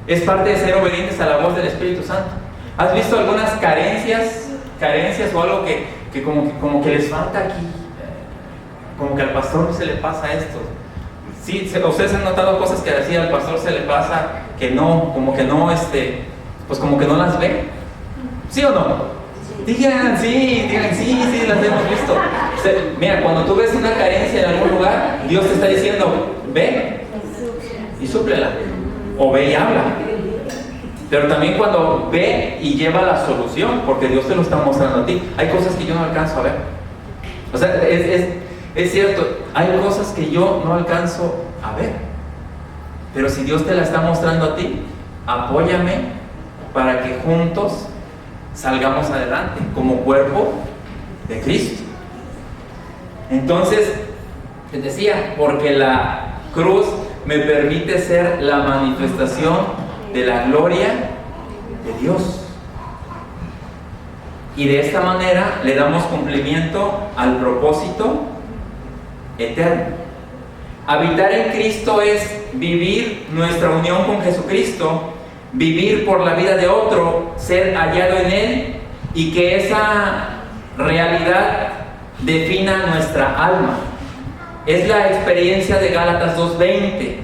Es parte de ser obedientes a la voz del Espíritu Santo. ¿Has visto algunas carencias o algo que como que les falta aquí? Como que al pastor no se le pasa esto. Sí, ustedes han notado cosas que así al pastor se le pasa que no, como que no, pues como que no las ve. ¿Sí o no? Digan sí, las hemos visto. Mira, cuando tú ves una carencia en algún lugar, Dios te está diciendo, ve y súplela, o ve y habla. Pero también cuando ve y lleva la solución, porque Dios te lo está mostrando a ti. Hay cosas que yo no alcanzo a ver. O sea, es cierto, hay cosas que yo no alcanzo a ver. Pero si Dios te la está mostrando a ti, apóyame para que juntos salgamos adelante como cuerpo de Cristo. Entonces, les decía, porque la cruz me permite ser la manifestación de la gloria de Dios. Y de esta manera le damos cumplimiento al propósito eterno. Habitar en Cristo es vivir nuestra unión con Jesucristo, vivir por la vida de otro, ser hallado en Él y que esa realidad defina nuestra alma. Es la experiencia de Gálatas 2:20.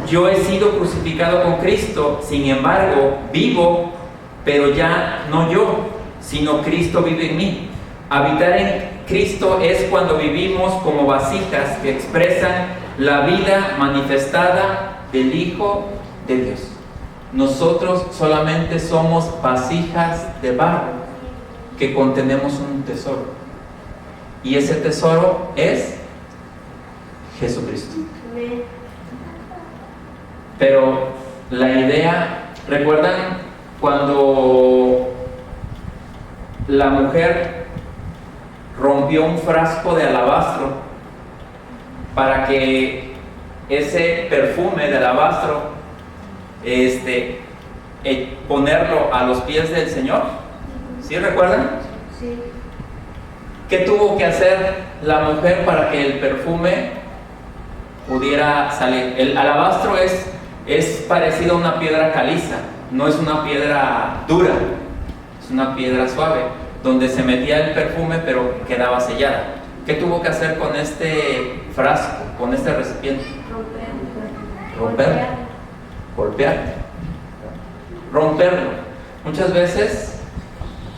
Yo he sido crucificado con Cristo, sin embargo, vivo, pero ya no yo, sino Cristo vive en mí. Habitar en Cristo es cuando vivimos como vasijas que expresan la vida manifestada del Hijo de Dios. nosotros solamente somos vasijas de barro que contenemos un tesoro. Y ese tesoro es Jesucristo. Pero la idea, ¿recuerdan cuando la mujer rompió un frasco de alabastro para que ese perfume de alabastro ponerlo a los pies del Señor? ¿Sí recuerdan? Sí. ¿Qué tuvo que hacer la mujer para que el perfume pudiera salir? El alabastro es parecido a una piedra caliza, no es una piedra dura, es una piedra suave, donde se metía el perfume pero quedaba sellada. ¿Qué tuvo que hacer con este frasco, con este recipiente? Romperlo. Muchas veces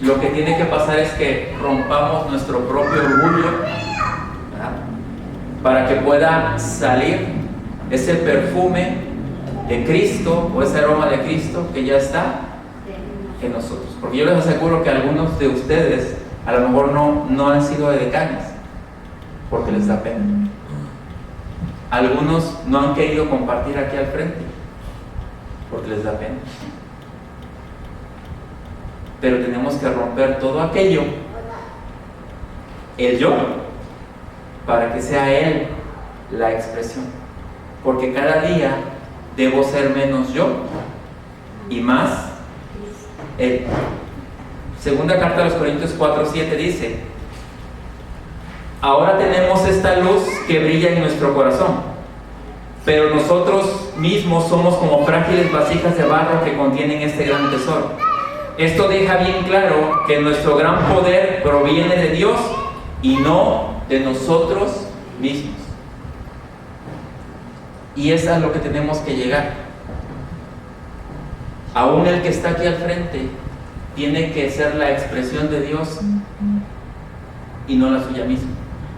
lo que tiene que pasar es que rompamos nuestro propio orgullo, ¿verdad?, para que pueda salir ese perfume de Cristo o ese aroma de Cristo que ya está en nosotros. Porque yo les aseguro que algunos de ustedes a lo mejor no han sido edecanes porque les da pena. Algunos no han querido compartir aquí al frente porque les da pena. Pero tenemos que romper todo aquello, el yo, para que sea Él la expresión. Porque cada día debo ser menos yo y más Él. Segunda carta a los Corintios 4:7 dice: ahora tenemos esta luz que brilla en nuestro corazón, pero nosotros mismos somos como frágiles vasijas de barro que contienen este gran tesoro. Esto deja bien claro que nuestro gran poder proviene de Dios y no de nosotros mismos. Y es a lo que tenemos que llegar. Aún el que está aquí al frente tiene que ser la expresión de Dios y no la suya misma.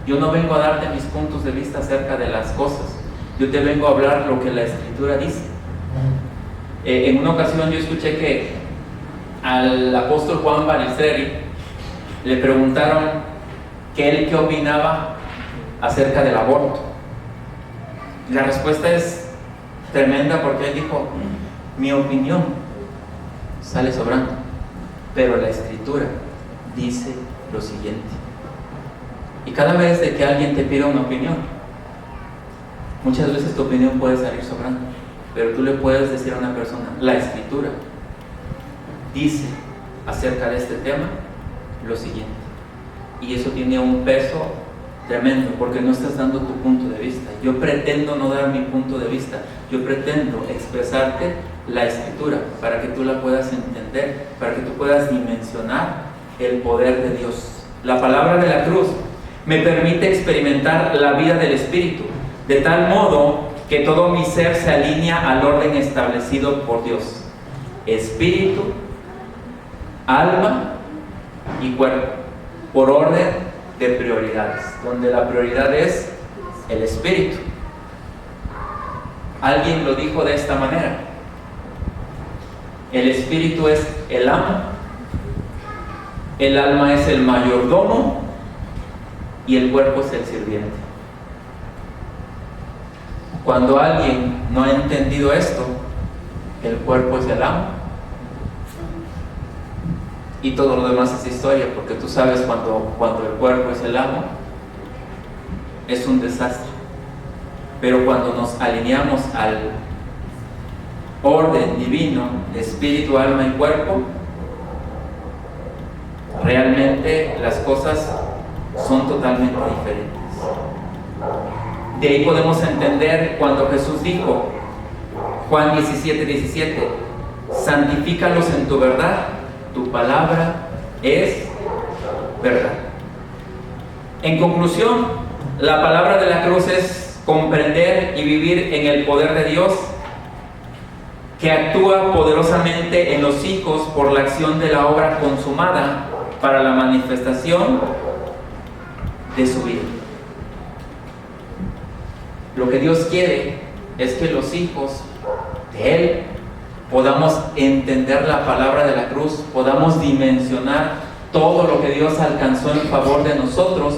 Yo no vengo a darte mis puntos de vista acerca de las cosas. Yo te vengo a hablar lo que la Escritura dice. En una ocasión yo escuché que al apóstol Juan Balistreri le preguntaron que él qué opinaba acerca del aborto. La respuesta es tremenda porque él dijo: mi opinión sale sobrando, pero la Escritura dice lo siguiente. Y cada vez de que alguien te pida una opinión, muchas veces tu opinión puede salir sobrando, pero tú le puedes decir a una persona: la Escritura dice acerca de este tema lo siguiente. Y eso tiene un peso tremendo porque no estás dando tu punto de vista. Yo pretendo no dar mi punto de vista, yo pretendo expresarte la Escritura para que tú la puedas entender, para que tú puedas dimensionar el poder de Dios. La palabra de la cruz me permite experimentar la vida del Espíritu, de tal modo que todo mi ser se alinea al orden establecido por Dios: espíritu, alma y cuerpo, por orden de prioridades, donde la prioridad es el espíritu. Alguien lo dijo de esta manera: el espíritu es el amo, el alma es el mayordomo y el cuerpo es el sirviente. Cuando alguien no ha entendido esto, el cuerpo es el amo y todo lo demás es historia, porque tú sabes cuando el cuerpo es el amo, es un desastre. Pero cuando nos alineamos al orden divino, espíritu, alma y cuerpo, realmente las cosas son totalmente diferentes. De ahí podemos entender cuando Jesús dijo, Juan 17:17, santifícalos en tu verdad, tu palabra es verdad. En conclusión, la palabra de la cruz es comprender y vivir en el poder de Dios que actúa poderosamente en los hijos por la acción de la obra consumada para la manifestación de su vida. Lo que Dios quiere es que los hijos de Él podamos entender la palabra de la cruz, podamos dimensionar todo lo que Dios alcanzó en favor de nosotros,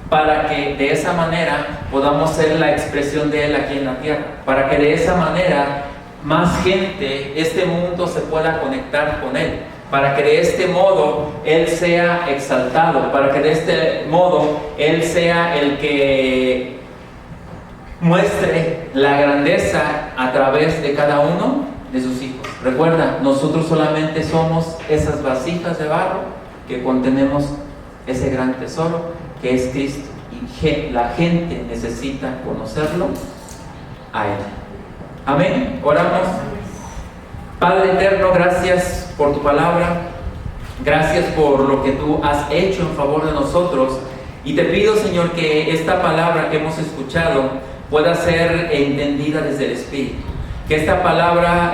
para que de esa manera podamos ser la expresión de Él aquí en la tierra, para que de esa manera más gente, este mundo se pueda conectar con Él, para que de este modo Él sea exaltado, para que de este modo Él sea el que muestre la grandeza a través de cada uno de sus hijos. Recuerda, nosotros solamente somos esas vasijas de barro que contenemos ese gran tesoro que es Cristo, y la gente necesita conocerlo a Él. Amén. Oramos. Padre eterno, gracias por tu palabra, gracias por lo que tú has hecho en favor de nosotros, y te pido, Señor, que esta palabra que hemos escuchado pueda ser entendida desde el Espíritu, que esta palabra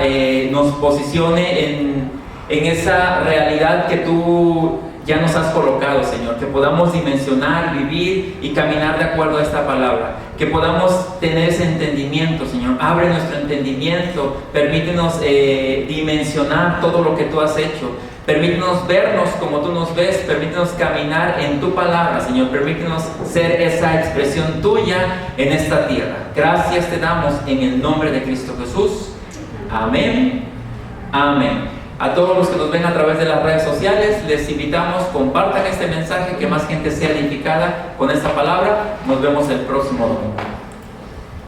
nos posicione en esa realidad que tú ya nos has colocado, Señor, que podamos dimensionar, vivir y caminar de acuerdo a esta palabra, que podamos tener ese entendimiento, Señor. Abre nuestro entendimiento, permítenos dimensionar todo lo que tú has hecho, permítenos vernos como tú nos ves, permítenos caminar en tu palabra, Señor, permítenos ser esa expresión tuya en esta tierra. Gracias te damos en el nombre de Cristo Jesús. Amén. Amén. A todos los que nos ven a través de las redes sociales, les invitamos, compartan este mensaje, que más gente sea edificada con esta palabra. Nos vemos el próximo domingo.